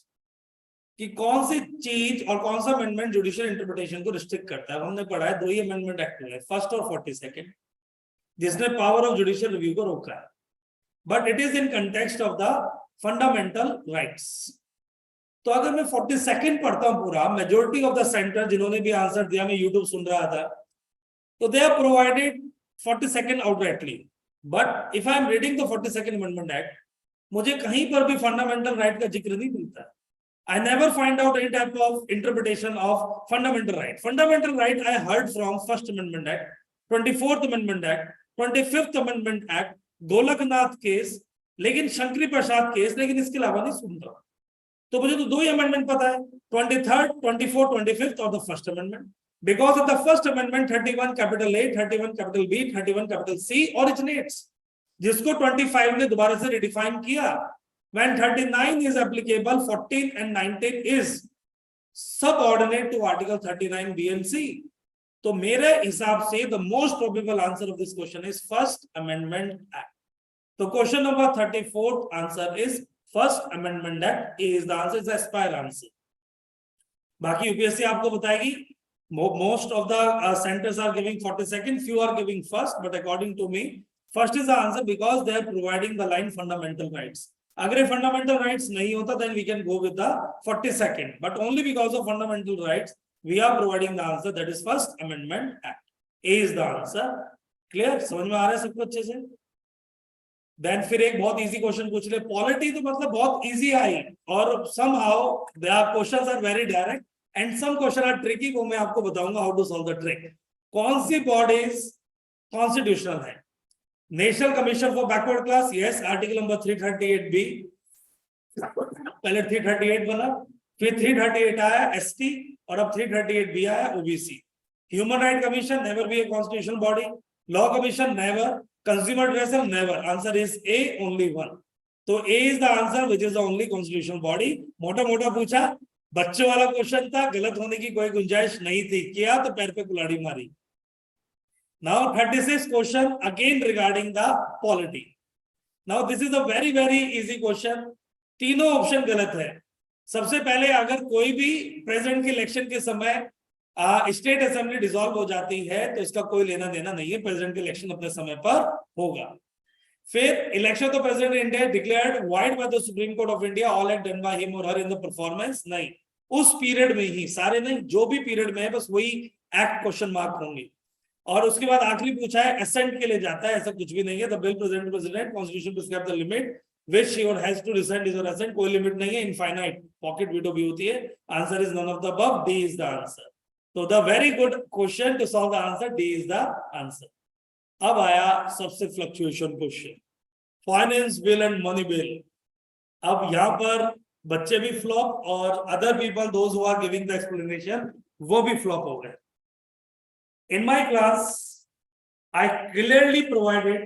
कि कौन सी चीज और कौन सा अमेंडमेंट जुडिशियल इंटरप्रिटेशन को रिस्ट्रिक्ट करता है? हमने पढ़ा है दो ही अमेंडमेंट एक्ट हुए, फर्स्ट और 42nd, जिसने पावर ऑफ जुडिशियल रिव्यू को रोका है, but it is in context of the fundamental rights. तो अगर मैं 42nd पढ़ता हूं पूरा, मेजोरिटी ऑफ द सेंटर जिन्होंने भी आंसर दिया, मैं यूट्यूब सुन रहा था, तो they are provided 42nd outrightly, but if I am reading the 42nd amendment act, मुझे कहीं पर भी फंडामेंटल राइट का जिक्र नहीं मिलता। I never find out any type of interpretation of fundamental right. Fundamental right I heard from First Amendment Act, 24th Amendment Act, 25th Amendment Act, Golaknath case, लेकिन शंकरी प्रसाद case, लेकिन इसके अलावा नहीं सुनता। तो मुझे तो दो ही अमेंडमेंट पता है, 23rd, 24th, 25th और the first amendment. Because of the first amendment 31 capital A, 31 capital B, 31 capital C originates, जिसको 25 ने दोबारा से रिडिफाइन किया। When 39 is applicable, 14 and 19 is subordinate to Article 39 B and C. तो मेरे हिसाब से the most probable answer of this question is First Amendment Act. तो question number 34th answer is First Amendment Act. A is the answer, is the aspire answer. बाकी UPSC आपको बताएगी, most of the centers are giving 42nd, few are giving first, but according to me, first is the answer because they are providing the line fundamental rights. अगर fundamental rights नहीं होता, then we can go with the 42nd, but only because of fundamental rights we are providing the answer, that is First Amendment Act. A is the answer. Clear? समझ में आ रहा है सबको अच्छे से? Then फिर एक बहुत इजी क्वेश्चन पूछ ले, पॉलिटी तो मतलब बहुत इजी आई, और somehow the questions are very direct and some question are tricky, वो मैं आपको बताऊंगा how to solve the trick. कौन सी bodies constitutional है? National commission for backward class, yes, article number 338B, पहले 338 बना, फिर 338 आया एसटी, और अब 338B आया OBC. Human right commission never be a constitutional body, law commission never, consumer dresser never, answer is A, only one. तो A is the answer which is the only constitutional body. मोटा मोटा पूछा, बच्चों वाला question था, गलत होने की कोई गुंजाइश नहीं थी, किया तो पैर पे कुल्हाड़ी मारी। Now 36th question again regarding the polity. Now this is a very easy question. तीनों ऑप्शन गलत है। सबसे पहले, अगर कोई भी प्रेसिडेंट के इलेक्शन के समय स्टेट असेंबली डिसॉल्व हो जाती है तो इसका कोई लेना देना नहीं है, प्रेसिडेंट के इलेक्शन अपने समय पर होगा। फिर इलेक्शन तो president India declared wide by the supreme court of India, all act done by him और हर इन द परफॉर्मेंस, नहीं, उस पीरियड में ही, सारे नहीं, जो भी पीरियड में है बस वही एक्ट क्वेश्चन मार्क होंगे। और उसके बाद आखिरी पूछा है असेंट के लिए जाता है, ऐसा कुछ भी नहीं है। The bill presented president, constitution prescribe the limit which he has to rescind his or assent, कोई लिमिट नहीं है, इनफाइनाइट पॉकेट वीटो भी होती है। Answer is none of the above, D is the answer. तो the very good question to solve the answer, D is the answer. अब आया सबसे fluctuation question, finance bill and money bill. अब यहाँ पर बच्चे भी फ्लॉप और other people those who are giving the explanation वो भी फ्लॉप हो गए। In my class, I clearly provided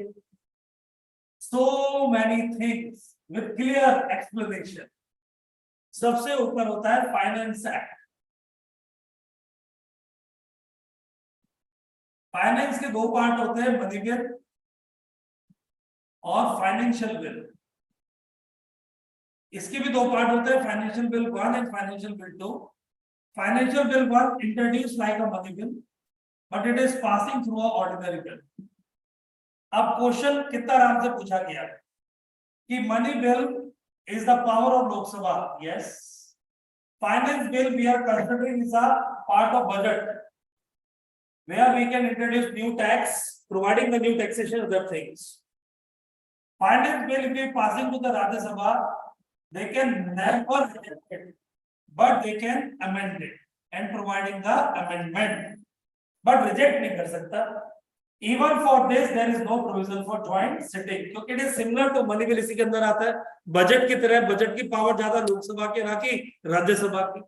so many things with clear explanation. सबसे ऊपर होता है फाइनेंस एक्ट। फाइनेंस के दो पार्ट होते हैं, मनी बिल और फाइनेंशियल बिल। इसके भी दो पार्ट होते हैं, financial bill 1 and financial bill 2। Financial bill 1 introduce like a money bill but it is passing through a ordinary bill. अब क्वेश्चन कितना आराम से पूछा गया कि money bill is the power of Lok Sabha. Yes. Finance bill we are considering is a part of budget where we can introduce new tax, providing the new taxation other things. Finance bill if we passing to the Rajya Sabha, they can never reject it, but they can amend it and providing the amendment, but reject नहीं कर सकता. Even for this there is no provision for joint sitting, क्योंकि it is similar to money bill इसी के अंदर आता है. Budget की तरह बजट की पावर ज्यादा लोकसभा के ना कि राज्यसभा की.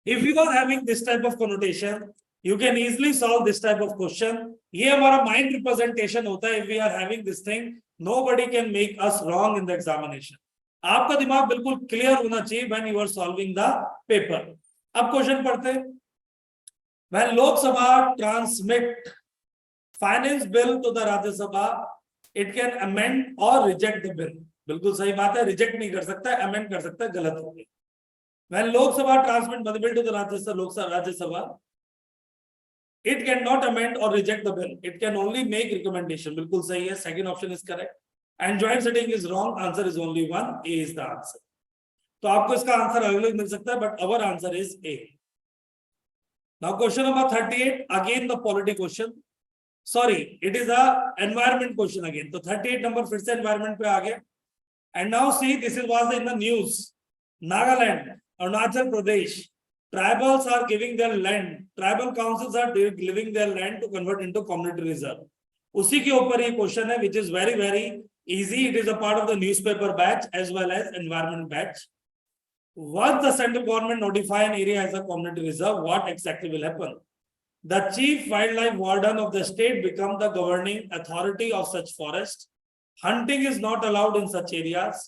If you are having this type of connotation, you can easily solve this type of question. ये हमारा mind representation होता है. If we are having this thing, nobody can make us wrong in the examination. आपका दिमाग बिल्कुल clear होना चाहिए when you are solving the paper. अब क्वेश्चन पढ़ते हैं. When Lok Sabha transmit finance bill to the Rajya Sabha, it can amend और reject the bill. बिल्कुल सही बात है, रिजेक्ट नहीं कर सकता, अमेंड कर सकता है, गलत हो गई. When Lok Sabha transmit money bill to the Rajya Sabha, it can not amend और reject the bill, it can only make recommendation. बिल्कुल सही है, second option is correct. And joint sitting is wrong, answer is only one, A is the answer. तो आपको इसका answer अलग अलग मिल सकता है, but our answer is A. Now question number 38, again the polity question. Sorry, it is a environment question again. तो 38 number फिर से एनवायरमेंट पे आ गया. And now see, this is was in the news. Nagaland, Arunachal Pradesh, tribals are giving their land, tribal councils are giving their land to convert into community reserve. उसी के ऊपर ये क्वेश्चन है, which is very very easy. It is a part of the newspaper batch as well as environment batch. Once the central government notify an area as a community reserve, what exactly will happen? The chief wildlife warden of the state become the governing authority of such forest. Hunting is not allowed in such areas.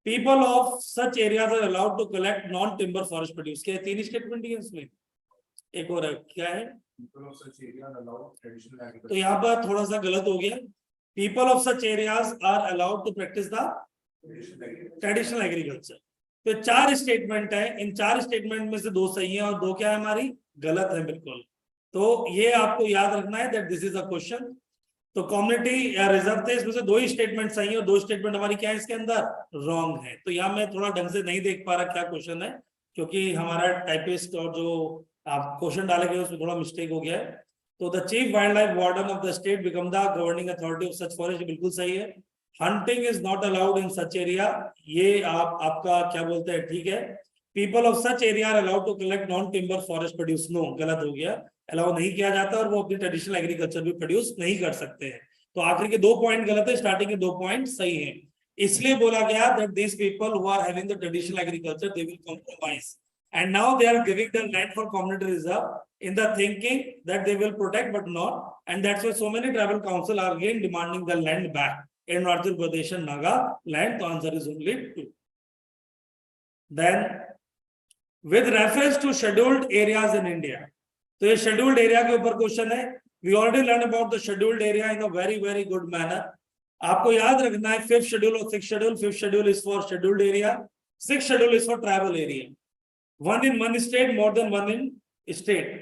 People of such areas are allowed to collect non-timber forest produce. क्या तीन statement है इसमें? एक और है, क्या है? People of such areas allowed traditional agriculture. तो यहाँ पर थोड़ा सा गलत हो गया. People of such areas are allowed to practice the traditional agriculture. तो चार स्टेटमेंट है, इन चार स्टेटमेंट में से दो सही है और दो क्या है हमारी गलत है बिल्कुल. तो ये आपको याद रखना है that this is a question. तो कम्युनिटी रिजर्व थे, इसमें से दो ही स्टेटमेंट सही है और दो स्टेटमेंट हमारी क्या है इसके अंदर रॉन्ग है. तो यहाँ मैं थोड़ा ढंग से नहीं देख पा रहा क्या क्वेश्चन है, क्योंकि हमारा टाइपिस्ट और जो आप क्वेश्चन डाले गए उसमें थोड़ा मिस्टेक हो गया है. तो the chief wild life warden of the state become the governing authority of such forest, बिल्कुल सही है. Hunting is not allowed in such area, ये आपका क्या बोलते हैं, ठीक है. People of such area are allowed to collect non timber forest produce, no, गलत हो गया. अलाउ नहीं किया जाता और वो अपनी ट्रेडिशनल एग्रीकल्चर भी प्रोड्यूस नहीं कर सकते हैं. तो आखिर के दो पॉइंट गलत है, स्टार्टिंग के दो पॉइंट सही हैं. इसलिए बोला गया that these people who are having the traditional agriculture they will compromise and now they are giving the land for community reserve in the thinking that they will protect but not, and that's why so many tribal council are again demanding the land back in Arunachal Pradesh and Nagaland. The answer is only 2. Then, with reference to scheduled areas in India, तो ये scheduled area के ऊपर question है. We already learned about the scheduled area in a very very good manner. आपको याद रखना है 5th schedule और 6th schedule. 5th schedule is for scheduled area, 6th schedule is for tribal area. One in one state, more than one in state.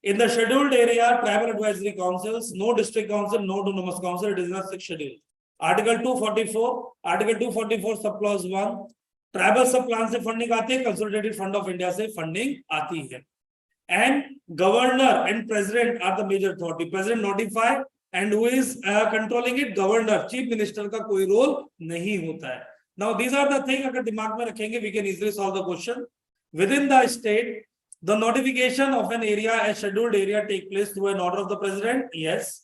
In the scheduled area, tribal advisory councils, no district council, no autonomous council. It is not 6th schedule. Article 244 sub clause 1, tribal sub plan से funding आती है, consolidated fund of India से funding आती है. And governor and president are the major authority. President notify and who is controlling it, governor. Chief minister का कोई role नहीं होता है. Now these are the thing, अगर दिमाग में रखेंगे we can easily solve the question. Within the state the notification of N area as scheduled area take place through an order of the president. Yes.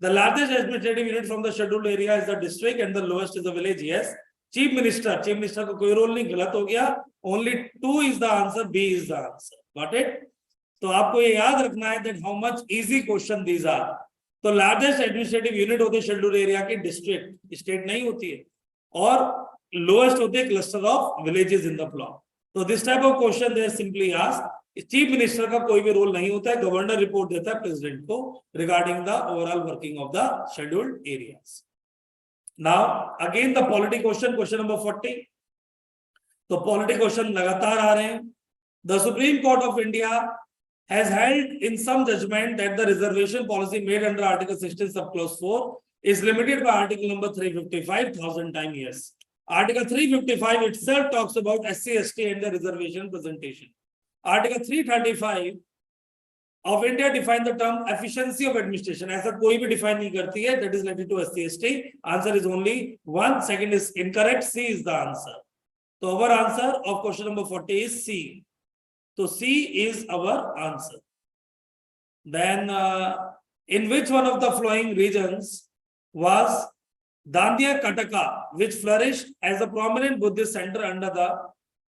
The largest administrative unit from the scheduled area is the district and the lowest is the village. Yes. Chief Minister का कोई role नहीं, गलत हो गया. Only 2 is the answer, B is the answer. Got it? तो आपको ये याद रखना है that how much easy question these are. तो largest administrative unit होते हैं scheduled area के district, state नहीं होती है, और lowest होते हैं cluster of villages in the block. So this type of question they simply ask chief minister का कोई भी रोल नहीं होता है, गवर्नर रिपोर्ट देता है प्रेसिडेंट को regarding the overall working of the scheduled areas. Now again the polity question number 40. तो पॉलिटी क्वेश्चन लगातार आ रहे हैं. The supreme court of India has held in some judgment that the reservation policy made under Article 16 subclause 4 is limited by Article number 355 thousand times yes. Article 355 itself talks about SC, ST and the reservation presentation. Article 335 of India define the term efficiency of administration. ऐसा कोई भी define नहीं करती है. That is related to SC, ST. Answer is only one. Second is incorrect. C is the answer. So our answer of question number 40 is C. So C is our answer. Then in which one of the following regions was Dandiya Kataka, which flourished as a prominent Buddhist center under the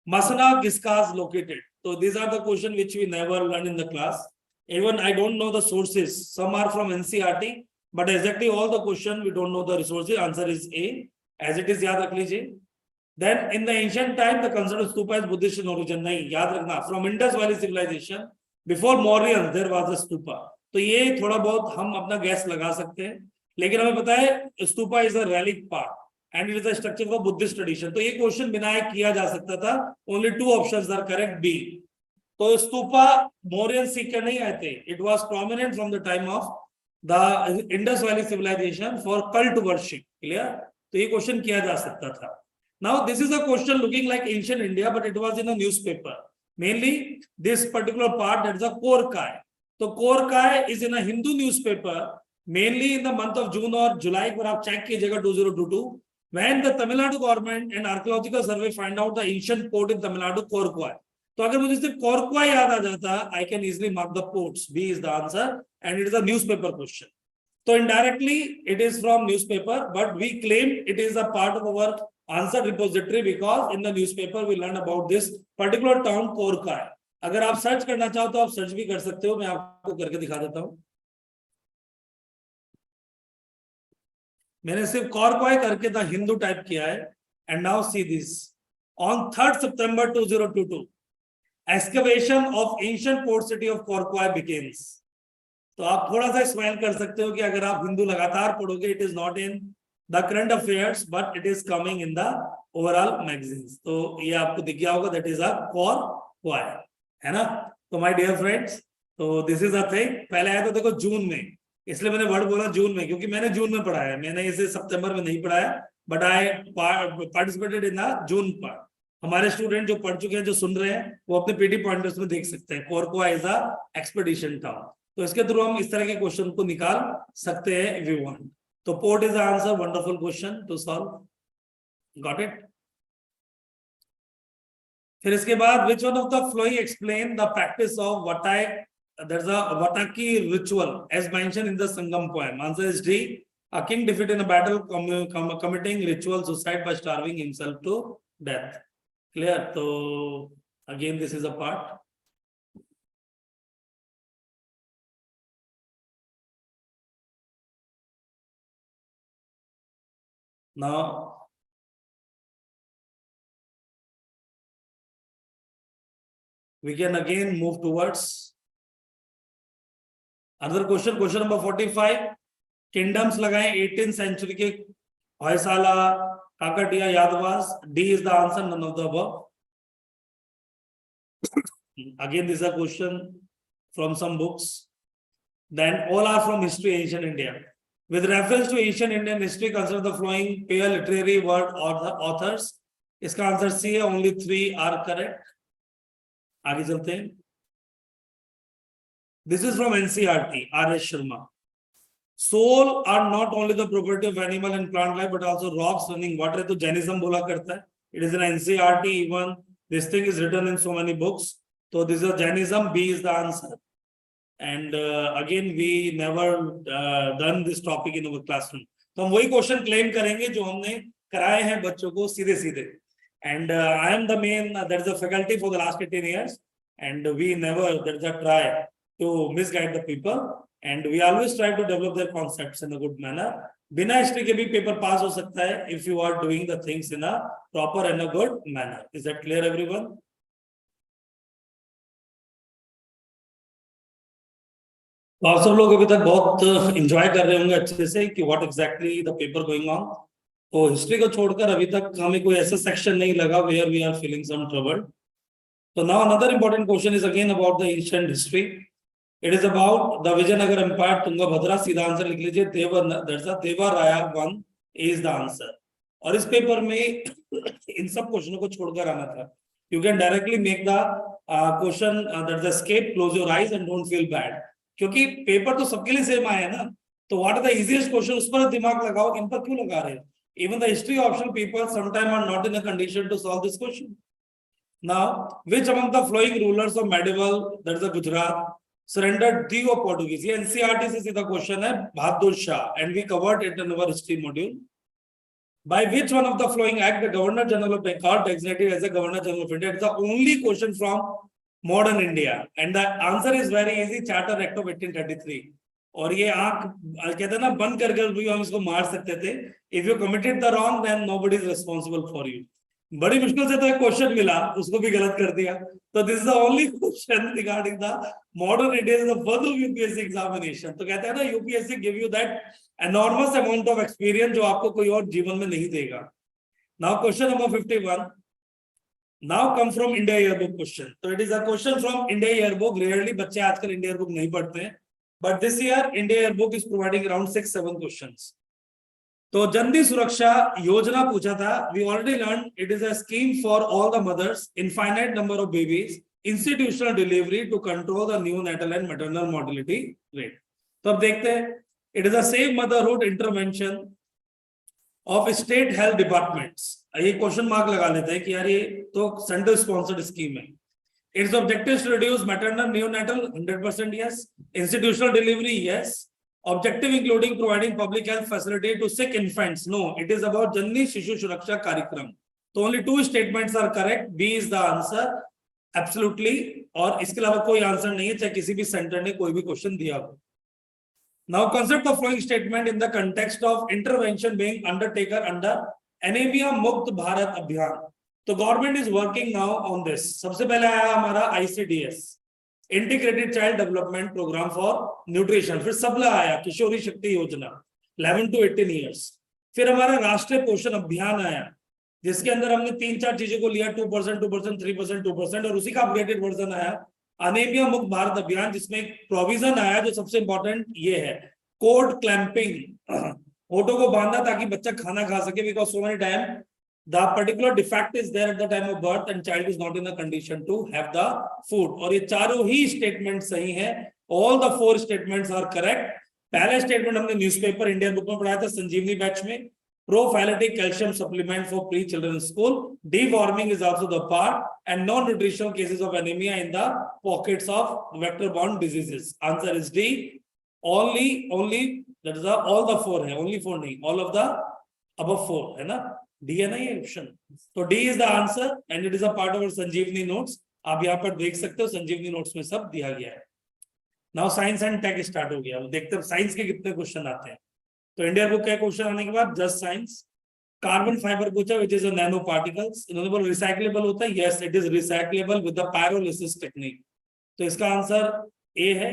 Masana Giskas located? So these are the questions which we never learned in the class. Even I don't know the sources. Some are from NCERT, but exactly all the questions we don't know the resources. Answer is A. As it is, याद रख लीजिए. Then in the ancient time, the considered stupa is Buddhist in origin. नहीं, याद रखना. From Indus Valley civilization, before Mauryans, there was a stupa. तो ये थोड़ा बहुत हम अपना गैस लगा सकते हैं, लेकिन हमें पता है stupa is a relic part and it is a structure for Buddhist tradition. तो ये क्वेश्चन बिना एक किया जा सकता था. Only two options are correct. B. तो stupa Mauryan सीख कर नहीं आए थे. It was prominent from the time of the Indus Valley civilization for cult worship. Clear? तो ये क्वेश्चन किया जा सकता था. Now this is a question looking like ancient India, but it was in a newspaper. Mainly this particular part, that is a Korkai. So Korkai is in a Hindu newspaper, mainly in the month of June or July. पर आप check कीजिएगा 2022 when the Tamil Nadu government and archaeological survey find out the ancient port in Tamil Nadu, Korkwai. तो अगर मुझे सिर्फ Korkwai याद आ जाता, I can easily mark the ports. B is the answer, and it is a newspaper question. So indirectly it is from newspaper, but we claim it is a part of our answer repository because in the newspaper we learn about this particular town Korkai. अगर आप search करना चाहो तो आप search भी कर सकते हो. मैं आपको करके दिखा देता हूं. मैंने सिर्फ कोरकाय करके द हिंदू टाइप किया है. And now see this. On 3rd September 2022 excavation of ancient port city of Korkai begins. तो आप थोड़ा सा स्माइल कर सकते हो कि अगर आप हिंदू लगातार पढ़ोगे, it is not in the current affairs, but it is coming in the overall magazines. तो ये आपको दिख गया होगा. That is a Korkwai, है ना. तो my dear friends, तो this is a thing. पहले आया तो देखो जून में, इसलिए मैंने वर्ड बोला जून में, क्योंकि मैंने जून में पढ़ाया. मैंने इसे सितंबर में नहीं पढ़ाया, but I participated in the June part. हमारे स्टूडेंट जो पढ़ चुके हैं, जो सुन रहे हैं, वो अपने पीटी पॉइंटर्स में देख सकते हैं. Korkwai is a expedition town. तो इसके थ्रू हम इस तरह के क्वेश्चन को निकाल सकते हैं if we want. So port is the answer. Wonderful question to solve. Got it? फिर इसके बाद which one of the following explain the practice of Vatai? There's a Vataki ritual as mentioned in the Sangam poem. Answer is D. A king defeated in a battle committing ritual suicide by starving himself to death. Clear? So again this is a part. Now we can again move towards another question. Question number 45. Kingdoms लगाएं 18th century के Hoysala, Kakatiya, Yadavas. D is the answer. None of the above. Again this is a question from some books. Then all are from history ancient India. With reference to ancient Indian history, consider the following pair literary word or the authors. इसका answer C है. Only 3 are correct. आगे चलते हैं. This is from NCERT. R.S. Sharma. Soul are not only the property of animal and plant life, but also rocks, running water. तो Jainism बोला करता है. It is in NCERT. Even this thing is written in so many books. So this is Jainism. B is the answer. And again we never done this topic in our classroom. तो हम वही question claim करेंगे जो हमने कराए हैं बच्चों को सीधे सीधे. And I am the main, there is a faculty for the last 18 years, and we never, there is a try to misguide the people, and we always try to develop their concepts in a good manner. बिना history के भी paper pass हो सकता है if you are doing the things in a proper and a good manner. Is that clear everyone? तो आप सब लोग अभी तक बहुत एंजॉय कर रहे होंगे अच्छे से कि what exactly the paper going on. तो हिस्ट्री को छोड़कर अभी तक हमें कोई ऐसा सेक्शन नहीं लगा where we are feeling some trouble. So now another important question is again about the ancient history. It is about the Vijayanagar Empire, Tungabhadra. सीधा आंसर लिख लीजिए, देवा राया वन is the answer. और इस पेपर में इन सब क्वेश्चनों को छोड़कर आना था. You can directly make the question that's escape, close your eyes and don't feel bad. क्योंकि पेपर तो सबके लिए सेम आया है ना. तो what are the easiest question, उस पर दिमाग लगाओ, इन पर क्यों लगा रहे हो? Even the history optional people sometimes are not in a condition to solve this question. Now, which among the flowing rulers of medieval, that is the Gujarat, surrendered the of Portuguese? ये NCERT से सीधा question है, Bahadur Shah, and we covered it in our history module. By which one of the following act the Governor General of Bengal designated as the Governor General of India? It's the only question from modern India, and the answer is very easy. Charter Act of 1833. और ये आंख कहते हैं ना बंद करके भी हम इसको मार सकते थे. If you committed the wrong, then nobody is responsible for you. बड़ी मुश्किल से तो एक क्वेश्चन मिला, उसको भी गलत कर दिया. तो this is the only question regarding the modern India is the worth of UPSC examination. तो कहते हैं ना UPSC give you that enormous amount of experience जो आपको कोई और जीवन में नहीं देगा. Now question number 51. Now come from India Yearbook question. So it is a question from India Yearbook. Rarely बच्चे आजकल India Yearbook नहीं पढ़ते हैं, but this year India Yearbook is providing around 6-7 questions. तो जननी सुरक्षा योजना पूछा था. We already learn it is a scheme for all the mothers, infinite number of babies, institutional delivery to control the neonatal and maternal mortality rate. तो अब देखते हैं. It is a safe motherhood intervention of state health departments. ये question mark लगा लेते हैं कि यार ये तो सेंट्रल स्पॉन्सर्ड स्कीम है. Its objectives to reduce maternal neonatal 100% yes, institutional delivery yes, objective including providing public health facility to sick infants no, it is about Janni Shishu Suraksha Karyagram. So only 2 statements are correct. B is the answer absolutely. और इसके अलावा कोई answer नहीं है चाहे किसी भी centre ने कोई भी क्वेश्चन दिया हो. Now concept of following statement in the context of intervention being undertaken under Anemia Mukt Bharat Abhiyan. तो government is working now on this. सबसे पहले आया हमारा ICDS, integrated child development programme for nutrition. फिर सबला आया किशोरी शक्ति योजना 11 to 18 ईयर्स. फिर हमारा राष्ट्रीय पोषण अभियान आया जिसके अंदर हमने 3-4 चीजों को लिया, 2%, 2%, 3%, 2%, और उसी का अपग्रेडेड वर्जन आया अनेमिया मुक्त भारत अभियान, जिसमें एक प्रोविजन आया जो सबसे इंपॉर्टेंट ये है, कोड क्लैंपिंग. होठों को बांधा ताकि बच्चा खाना खा सके, because so many time the particular defect is there at the time of birth and child is not in a condition to have the food. और ये चारों ही स्टेटमेंट सही हैं. all the 4 statements are correct. पहला statement हमने newspaper Indian book में पढ़ाया था संजीवनी बैच में. Prophylactic calcium supplement for pre-children school. Deworming is also the part, and non-nutritional cases of anemia in the pockets of vector-borne diseases. Answer is D. Only that is all the 4 है, only 4 नहीं, all of the above 4 है ना. D है ना ये option. तो D is the answer and it is a part of our Sanjeevani notes. आप यहाँ पर देख सकते हो संजीवनी नोट्स में सब दिया गया है. Now science and tech start हो गया. देखते हैं साइंस के कितने क्वेश्चन आते हैं. तो इंडिया बुक का क्वेश्चन आने के बाद जस्ट साइंस. कार्बन फाइबर पूछा विच इज अ नैनो पार्टिकल्स. इन्होंने बोला रिसाइक्लेबल होता है. Yes, it is recyclable with the pyrolysis technique. तो इसका आंसर ए है.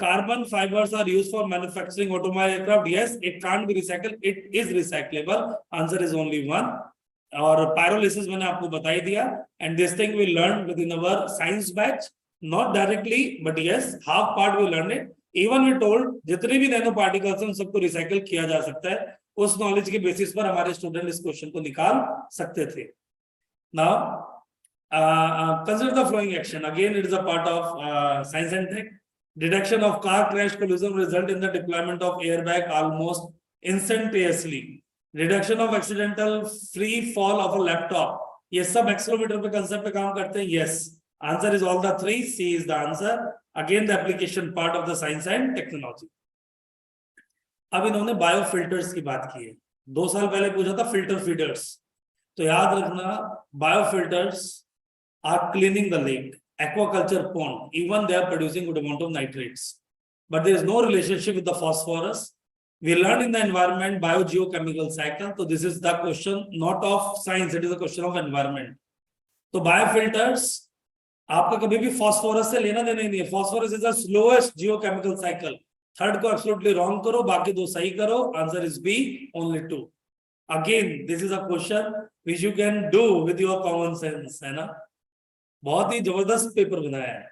Carbon fibers are used for manufacturing automobile aircraft. Yes, it can't be recycled. It is recyclable. Answer is only 1. और pyrolysis मैंने आपको बता ही दिया. And this thing we learned within our science batch, not directly, but yes, half part we learned it. Even we told जितने भी nano particles हैं सबको recycle किया जा सकता है. उस नॉलेज के बेसिस पर हमारे स्टूडेंट इस क्वेश्चन को निकाल सकते थे. Now, consider the following action. Again, it is a part of science and tech. Detection of car crash collision result in the deployment of airbag almost instantaneously. Reduction of accidental free fall of a laptop. ये सब accelerometer पे concept पे काम करते हैं. Yes, answer is all the 3. C is the answer. Again, the application part of the science and technology. अब इन्होंने biofilters की बात की है. 2 साल पहले पूछा था फिल्टर फीडर्स. तो याद रखना biofilters are cleaning the lake, aquaculture pond, even they are producing good amount of nitrates, but there is no relationship with the phosphorus. We learned in the environment biogeochemical cycle. So this is the question not of science, it is a question of environment. तो biofilters आपका कभी भी phosphorus से लेना देना ही नहीं है. Phosphorus is the slowest geochemical cycle. Third को एब्सोल्युटली रॉन्ग करो, बाकी दो सही करो. Answer is B, only 2. Again this is a question which you can do with your common sense, है ना. बहुत ही जबरदस्त पेपर बनाया है.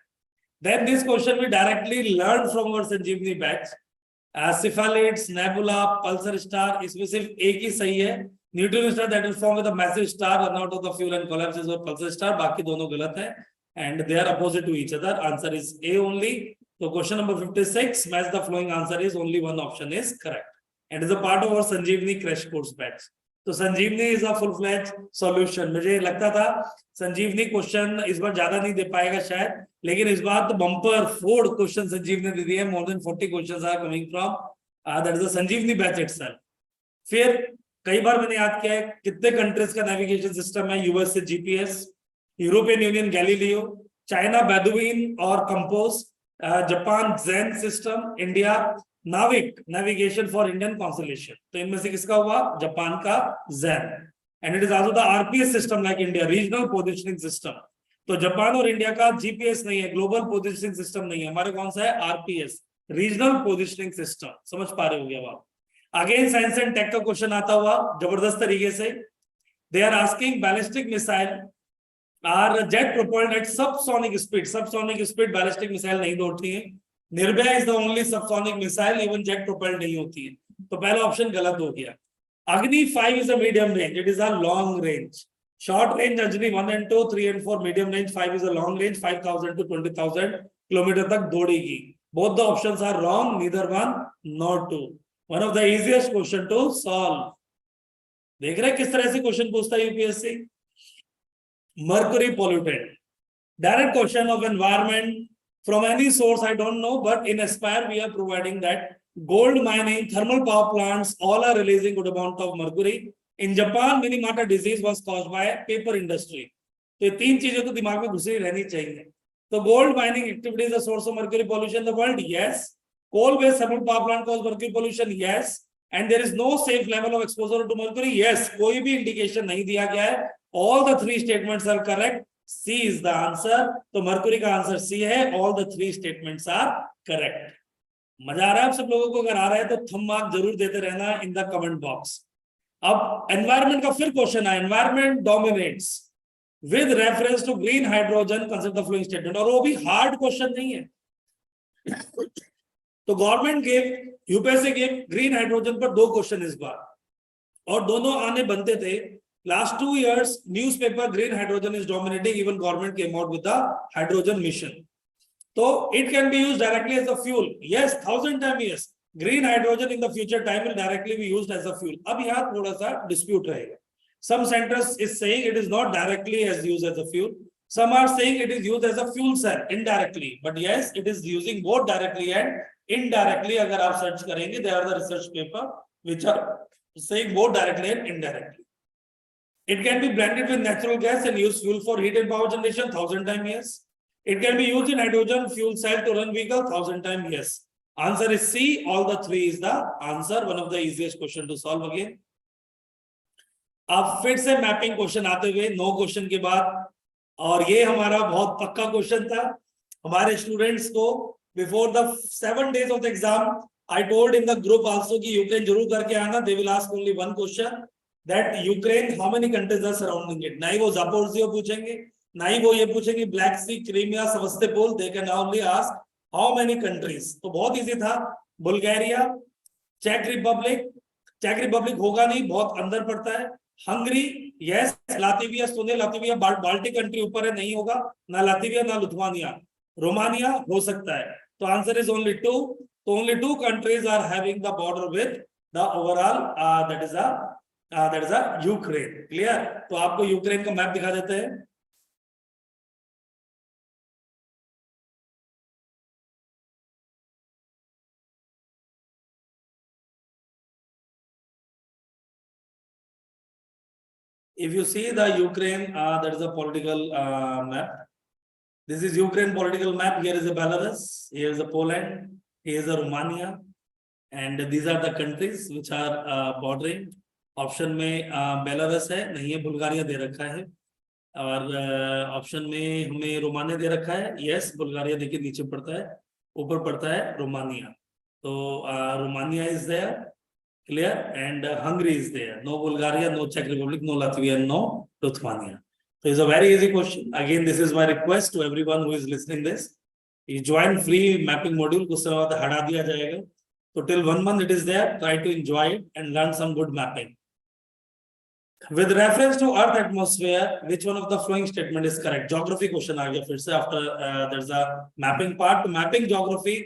Then this question we directly learn from our Sanjeevani batch. Cepheids, nebula, pulsar star, इसमें सिर्फ एक ही सही है. Neutron star that will form with a massive star run out of the fuel and collapses, और पल्सर स्टार बाकी दोनों गलत है and they are opposite to each other. Answer is A only. तो question number 56 match the following answer is only one option is correct and is a part of our Sanjeevani crash course batch. तो Sanjeevani is a full fledged solution. मुझे लगता था संजीवनी question इस बार ज्यादा नहीं दे पाएगा शायद, लेकिन इस बार तो बम्पर फोड़ क्वेश्चन संजीवनी दे दिए. More than 40 questions are coming from that is the Sanjeevani batch itself. फिर कई बार मैंने याद किया है कितने कंट्रीज का नेविगेशन सिस्टम है. यूएस से GPS, European Union Galileo, China Beidou और कंपोज, जापान जेन system, India NavIC navigation for Indian constellation. तो इनमें से किसका हुआ? जापान का जेन. And it is also the RPS system like India, regional positioning system. तो जापान और इंडिया का जीपीएस नहीं है, ग्लोबल पोजिशनिंग सिस्टम नहीं है. हमारे कौन सा है? RPS, regional positioning system. समझ पा रहे होंगे आप. अगेन साइंस एंड टेक का क्वेश्चन आता हुआ जबरदस्त तरीके से. They are asking ballistic missile are jet propelled at subsonic speed. Subsonic speed ballistic missile नहीं दौड़ती है. Nirbhaya is the only subsonic missile, even jet propelled नहीं होती है. तो पहला ऑप्शन गलत हो गया. अग्नि 5 is a medium range, it is a long range. Short range Ajni 1 and 2, 3 and 4 medium range, 5 is a long range, 5,000 to 20,000 kilometre तक दौड़ेगी. Both the options are wrong, neither one nor two. One of the easiest question to solve. देख रहे किस तरह से question पूछता है UPSC. Mercury pollutant. Direct question of environment from any source I don't know, but in Aspire we are providing that gold mining, thermal power plants, all are releasing good amount of mercury. In Japan, Minamata disease was caused by paper industry. तो ये तीन चीजें तो दिमाग में घुसी रहनी चाहिए. तो gold mining activity is a source of mercury pollution in the world. Yes. Coal-based thermal power plant cause mercury pollution. Yes. And there is no safe level of exposure to mercury. Yes. कोई भी indication नहीं दिया गया है. All the three statements are correct. C is the answer. तो mercury का answer C है. All the three statements are correct. मजा आ रहा है आप सब लोगों को? अगर आ रहा है तो थंब मार्क जरूर देते रहना इन द कमेंट बॉक्स. अब एनवायरमेंट का फिर क्वेश्चन है. Environment dominates with reference to green hydrogen, consider the following statement. और वो भी हार्ड क्वेश्चन नहीं है. तो government gave, UPSC gave green hydrogen पर 2 क्वेश्चन इस बार, और दोनों आने बनते थे. Last 2 years newspaper green hydrogen is dominating. Even government came out with the hydrogen mission. So it can be used directly as a fuel. Yes, 1000 times yes. Green hydrogen in the future time will directly be used as a fuel. अब यहाँ थोड़ा सा dispute रहेगा. Some centers is saying it is not directly as used as a fuel. Some are saying it is used as a fuel cell indirectly. But yes, it is using both directly and indirectly. अगर आप search करेंगे, there are the research paper which are saying both directly and indirectly. It can be blended with natural gas and use fuel for heat and power generation. 1000 times yes. It can be used in hydrogen fuel cell to run vehicle. 1000 times yes. Answer is C. All the three is the answer. One of the easiest question to solve again. अब फिर से mapping question आते हुए 9 question के बाद, और ये हमारा बहुत पक्का क्वेश्चन था हमारे स्टूडेंट्स को. Before the 7 days of the exam I told in the group also कि यूक्रेन जरूर करके आना. They will ask only one question, that Ukraine how many countries are surrounding it. नहीं वो जापोरिजिया पूछेंगे, नहीं वो ये पूछेंगे Black Sea, Crimea, Sevastopol. They can only ask how many countries. तो बहुत इजी था. बुल्गारिया, चेक रिपब्लिक होगा नहीं, बहुत अंदर पड़ता है. Hungary yes. लातविया, सुने लातविया बाल्टिक कंट्री ऊपर है, नहीं होगा. ना लातविया ना लिथुआनिया. रोमानिया हो सकता है. तो आंसर इज ओनली 2. तो only 2 countries are having the border with the overall that is a Ukraine. Clear. तो आपको यूक्रेन का मैप दिखा देते हैं. If you see the Ukraine, that is a political map. This is Ukraine political map. Here is a Belarus, here is a Poland, here is a Romania, and these are the countries which are bordering. Option में Belarus है, नहीं है. Bulgaria दे रखा है, और option में हमें Romania दे रखा है. यस, बुल्गारिया देखिए नीचे पड़ता है, ऊपर पड़ता है Romania. So Romania is there, clear, and Hungary is there. No Bulgaria, no Czech Republic, no Latvia, no Lithuania. So it's a very easy question. Again, this is my request to everyone who is listening this. You join free mapping module, कुछ समय बाद हटा दिया जाएगा. So till 1 month it is there. Try to enjoy it and learn some good mapping. With reference to Earth atmosphere, which one of the following statement is correct? Geography question आ गया फिर से after there's a mapping part. To mapping geography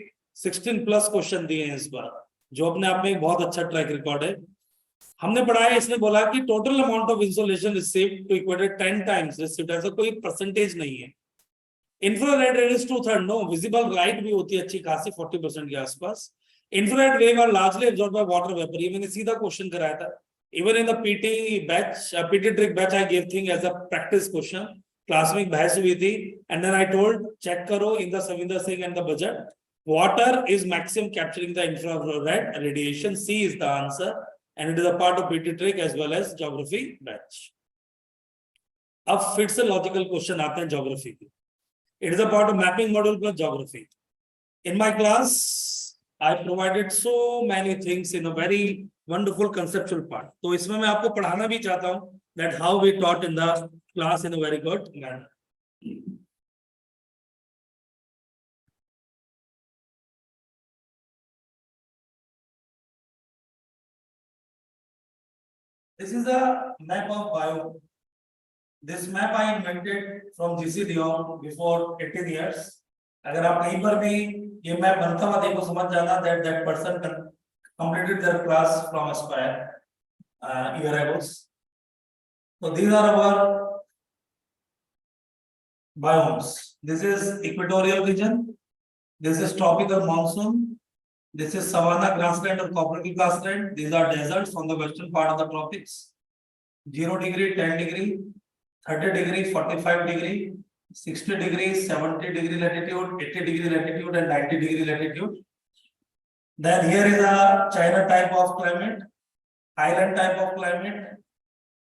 16 plus question दिए हैं इस बार, जो अपने आप में एक बहुत अच्छा ट्रैक रिकॉर्ड है. हमने पढ़ा है, इसने बोला कि total amount of insolation received to equator 10 times received, ऐसा कोई परसेंटेज नहीं है. Infrared red is 2/3. No, visible light भी होती है अच्छी खासी 40% के आसपास. Infrared wave are largely absorbed by water vapour. ये मैंने सीधा क्वेश्चन कराया था. Even in the PT batch, PT trick batch, I gave thing as a practice question. Class में बहस हुई थी, and then I told check करो in the Savinder Singh and the budget. Water is maximum capturing the infrared radiation. C is the answer, and it is a part of PT trick as well as geography batch. अब फिर से logical question आते हैं geography की. It is a part of mapping module plus geography. In my class, I provided so many things in a very wonderful conceptual part. तो इसमें मैं आपको पढ़ाना भी चाहता हूँ that how we taught in the class in a very good manner. This is a map of bio. This map I invented from GC Leon before 18 years. अगर आप कहीं पर भी ये मैप बनता हुआ देखो, समझ जाना that that person completed their class from Aspire year ago. So these are our biomes. This is equatorial region. This is tropical monsoon. This is savanna grassland or cooperative grassland. These are deserts on the western part of the tropics. 0 degree, 10 degree, 30 degree, 45 degree, 60 degree, 70 degree latitude, 80 degree latitude, and 90 degree latitude. Then here is a China type of climate, island type of climate,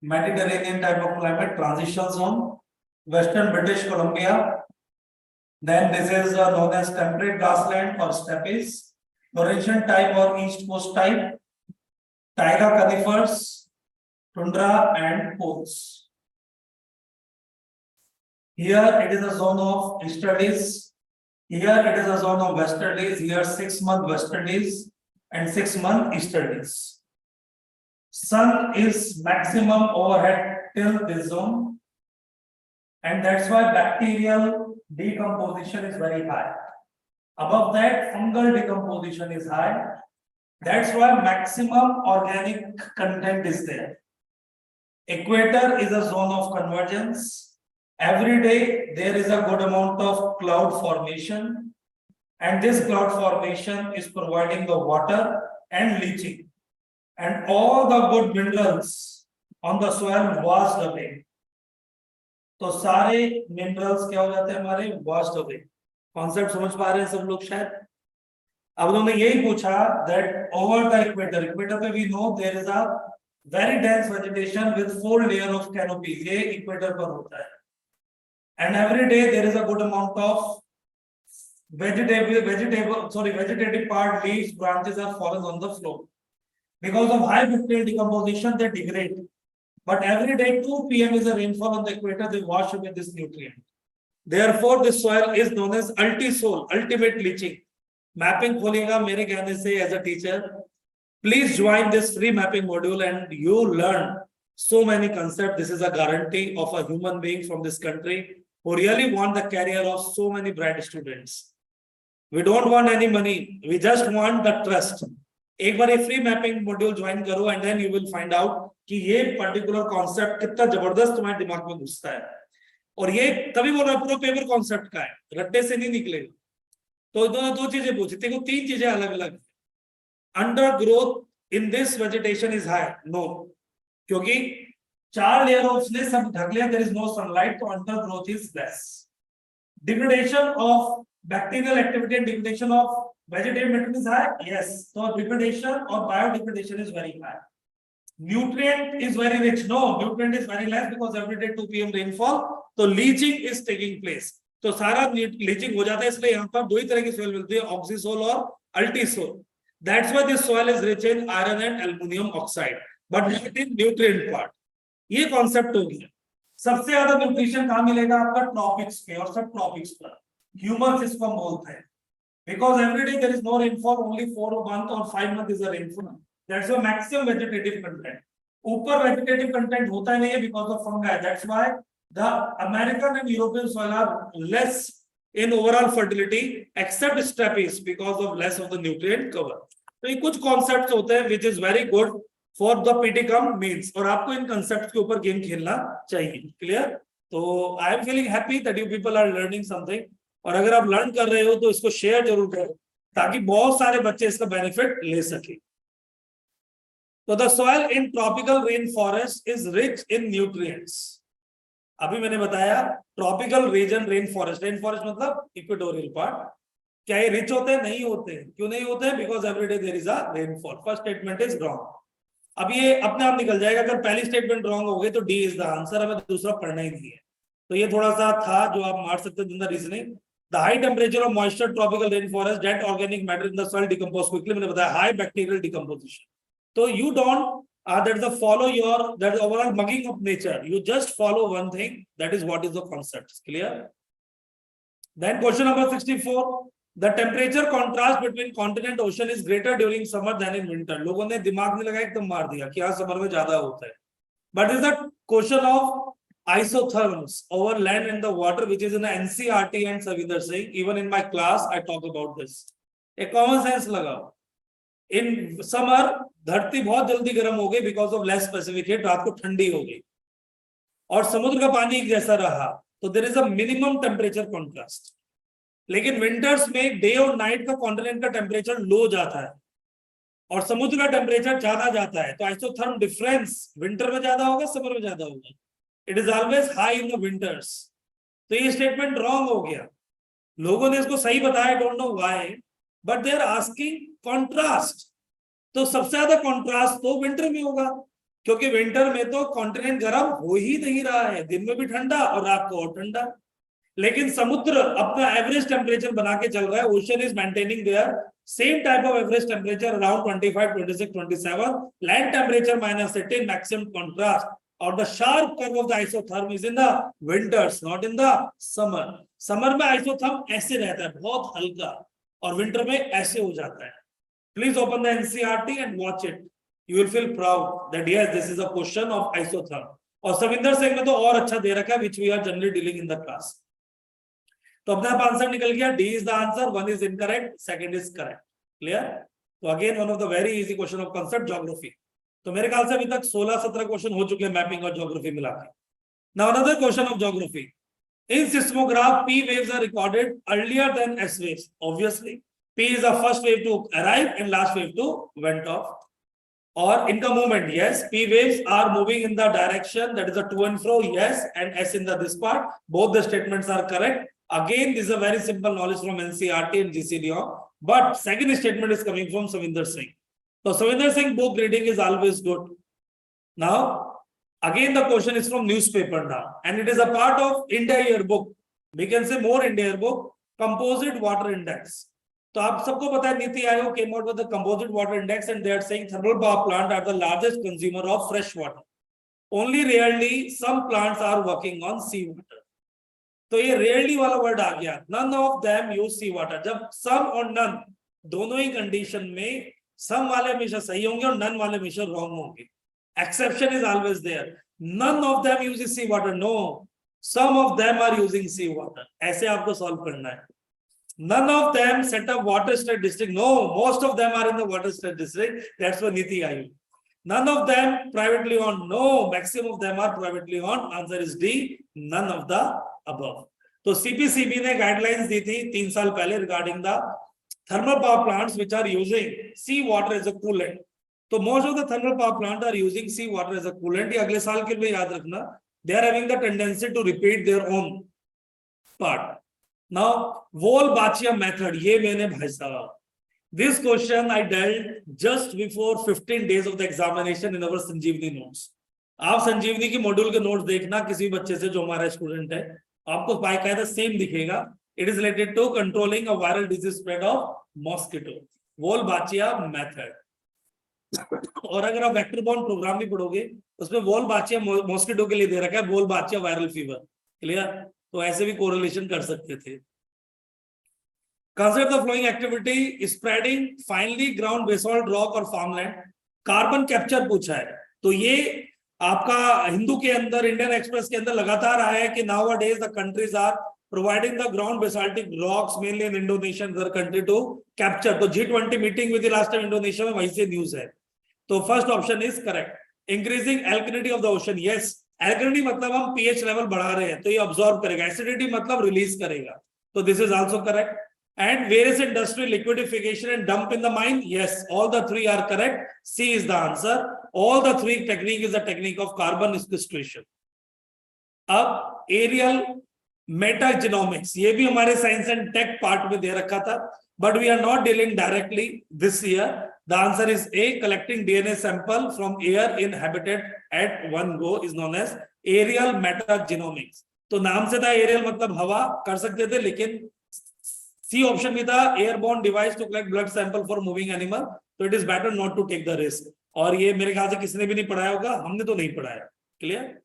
Mediterranean type of climate, transition zone, Western British Columbia. Then this is known as temperate grassland or steppes, Laurentian type or East Coast type, taiga conifers, tundra and poles. Here it is a zone of easterlies. Here it is a zone of westerlies. Here 6-month westerlies and 6-month easterlies. Sun is maximum overhead till this zone, and that's why bacterial decomposition is very high. Above that, fungal decomposition is high. That's why maximum organic content is there. Equator is a zone of convergence. Every day there is a good amount of cloud formation, and this cloud formation is providing the water and leaching, and all the good minerals on the soil washed away. तो सारे minerals क्या हो जाते हैं हमारे, washed away. Concept समझ पा रहे हैं सब लोग शायद. अब उन्होंने यही पूछा that over the equator, equator पे we know there is a very dense vegetation with 4 layer of canopy. ये equator पर होता है. And every day there is a good amount of vegetative part, leaves, branches are fallen on the floor. Because of high bacterial decomposition, they degrade. But every day 2 p.m. is a rainfall on the equator, they wash away this nutrient. Therefore, this soil is known as ulti-soil, ultimate leaching. Mapping खोलेगा मेरे कहने से as a teacher. Please join this free mapping module and you learn so many concepts. This is a guarantee of a human being from this country who really want the career of so many bright students. We don't want any money. We just want the trust. एक बार ये free mapping module join करो and then you will find out कि ये particular concept कितना जबरदस्त तुम्हारे दिमाग में घुसता है. और ये तभी बोल रहा है पूरा पेपर कॉन्सेप्ट का है, रट्टे से नहीं निकलेगा. तो इन्होंने 2 चीजें पूछी, देखो 3 चीजें अलग अलग. Undergrowth in this vegetation is high. No, क्योंकि 4 लेयर ऑफ ने सब ढक लिया, देयर इज नो सनलाइट, तो undergrowth is less. Degradation of bacterial activity and degradation of vegetative matter is high. Yes, so degradation or biodegradation is very high. Nutrient is very rich. No, nutrient is very less because every day 2 p.m. rainfall. So leaching is taking place. तो सारा leaching हो जाता है, इसलिए यहाँ पर 2 ही तरह की सोइल मिलती है, ऑक्सी सोल और अल्टी soul. That's why this soil is rich in iron and aluminum oxide, but not in nutrient part. ये कॉन्सेप्ट हो गया। सबसे ज्यादा न्यूट्रिशन कहाँ मिलेगा आपका? ट्रॉपिक्स पे और सब ट्रॉपिक्स पर। ह्यूमस इसको हम बोलते हैं। Because every day there is no rainfall, only 4 months or 5 months is the rainfall. That's why maximum vegetative content. ऊपर vegetative content होता ही नहीं है because of fungi. That's why the American and European soil are less in overall fertility, except stepes because of less of the nutrient cover. तो ये कुछ concepts होते हैं which is very good for the PT cum means. और आपको इन concepts के ऊपर game खेलना चाहिए। Clear? तो I am feeling happy that you people are learning something. और अगर आप लर्न कर रहे हो तो इसको शेयर जरूर करो ताकि बहुत सारे बच्चे इसका बेनिफिट ले सके। तो the soil in tropical rain forest is rich in nutrients. अभी मैंने बताया ट्रॉपिकल रीजन रेन फॉरेस्ट मतलब इक्वेटोरियल पार्ट। क्या ये रिच होते हैं? नहीं होते। क्यों नहीं होते? Because every day there is a rainfall. First statement is wrong. अब ये अपने आप निकल जाएगा। अगर पहली स्टेटमेंट रॉन्ग हो गई तो डी इज द आंसर, हमें दूसरा पढ़ना ही नहीं है। तो ये थोड़ा सा था जो आप मार सकते थे reasoning. The high temperature of moisture tropical rainforest, that organic matter in the soil decompose quickly. मैंने बताया high bacterial decomposition. So you don't that's the follow your that overall mugging of nature. You just follow one thing. That is what is the concept. Clear? Then question number 64. The temperature contrast between continent ocean is greater during summer than in winter. लोगों ने दिमाग में लगाया एकदम मार दिया कि हाँ समर में ज्यादा होता है। But is the question of isotherms over land and the water, which is in the NCERT and Savinder Singh. Even in my class I talk about this. A common sense लगाओ। in summer धरती बहुत जल्दी गर्म हो गई because of less specific heat, रात को ठंडी हो गई और समुद्र का पानी एक जैसा रहा, तो there is a minimum temperature contrast। लेकिन विंटर्स में डे और नाइट का कॉन्टिनेंट का टेम्परेचर लो जाता है और समुद्र का टेम्परेचर ज्यादा जाता है, तो आइसोथर्म डिफरेंस विंटर में ज्यादा होगा, समर में ज्यादा होगा। It is always high in the winters. तो ये स्टेटमेंट रॉन्ग हो गया। लोगों ने इसको सही बताया, don't know why, but they are asking contrast. तो सबसे ज्यादा कॉन्ट्रास्ट तो विंटर में होगा, क्योंकि विंटर में तो कॉन्टिनेंट गर्म हो ही नहीं रहा है, दिन में भी ठंडा और रात को और ठंडा। लेकिन समुद्र अपना एवरेज टेम्परेचर बना के चल रहा है। Ocean is maintaining their same type of average temperature around 25, 26, 27। Land temperature -18, maximum contrast. और the sharp curve of the isotherm is in the winters, not in the summer. Summer में isotherm ऐसे रहता है बहुत हल्का और विंटर में ऐसे हो जाता है। Please open the NCERT and watch it, you will feel proud that yes this is a question of isotherm. और सविंदर सिंह में तो और अच्छा दे रखा है, which we are generally dealing in the class. तो अपना आंसर निकल गया, D is the answer, one is incorrect, second is correct. Clear? तो again one of the very easy question of concept geography. तो मेरे ख्याल से अभी तक 16-17 क्वेश्चन हो चुके हैं मैपिंग और ज्योग्राफी मिलाकर। Now another question of geography. In seismograph P waves are recorded earlier than S waves. Obviously, P is the first wave to arrive and last wave to went off. और इनका movement, yes, P waves are moving in the direction that is the to and fro, yes, and S in the this part. Both the statements are correct. Again, this is a very simple knowledge from NCERT and GCDO. But second statement is coming from Savinder Singh. So Savinder Singh book reading is always good. Now, again the question is from newspaper now, and it is a part of India Yearbook. We can say more India Yearbook, composite water index. तो आप सबको पता है NITI Aayog came out with the composite water index and they are saying thermal power plant are the largest consumer of fresh water. Only rarely some plants are working on sea water. तो ये rarely वाला word आ गया, none of them use sea water. जब some और none दोनों ही condition में some वाले हमेशा सही होंगे और none वाले हमेशा wrong होंगे। Exception is always there. None of them uses sea water. No, some of them are using sea water. ऐसे आपको सॉल्व करना है। None of them set up water state district. No, most of them are in the water state district. That's why Niti Aayog. None of them privately owned. No, maximum of them are privately owned. Answer is D. None of the above. तो CPCB ने guidelines दी थी 3 साल पहले regarding the thermal power plants which are using sea water as a coolant. तो most of the thermal power plants are using sea water as a coolant. ये अगले साल के लिए याद रखना. They are having the tendency to repeat their own part. Now, Wolbachia method, ये मैंने भाई साहब, this question I dealt just before 15 days of the examination in our Sanjeevani notes. आप संजीवनी की मॉड्यूल के नोट्स देखना किसी बच्चे से जो हमारा स्टूडेंट है, आपको बाकायदा सेम दिखेगा. It is related to controlling a viral disease spread of mosquito. Wolbachia method. और अगर आप वेक्टर बॉर्न प्रोग्राम भी पढ़ोगे उसमें वोल्बाचिया मॉस्किटो के लिए दे रखा है, वोल्बाचिया वायरल फीवर। क्लियर? तो ऐसे भी कोरिलेशन कर सकते थे। Consider the flowing activity spreading finely ground basalt rock और farmland। कार्बन कैप्चर पूछा है, तो ये आपका हिंदू के अंदर, इंडियन एक्सप्रेस के अंदर लगातार आया है कि nowadays the countries are providing the ground basaltic rocks mainly in Indonesia and other country to capture। तो G20 मीटिंग हुई थी लास्ट टाइम इंडोनेशिया में, वहीं से न्यूज है। तो first option is correct. Increasing alkalinity of the ocean, yes. Alkalinity मतलब हम पीएच लेवल बढ़ा रहे हैं तो ये ऑब्जॉर्व करेगा, एसिडिटी मतलब रिलीज करेगा, तो this is also correct. And various industry liquidification and dump in the mine, yes, all the three are correct. C is the answer. All the three technique is the technique of carbon sequestration। अब aerial मेटाजेनोमिक्स, ये भी हमारे science and take part में दे रखा था, but we are not dealing directly this year। The answer is A, collecting DNA sample from air in habitat at one go is known as aerial metagenomics। तो नाम से था aerial मतलब हवा कर सकते थे, लेकिन सी ऑप्शन भी था airborne device to collect blood sample for moving animal, तो it is better not to take the risk. और ये मेरे ख्याल से किसी ने भी नहीं पढ़ाया होगा, हमने तो नहीं पढ़ाया। क्लियर?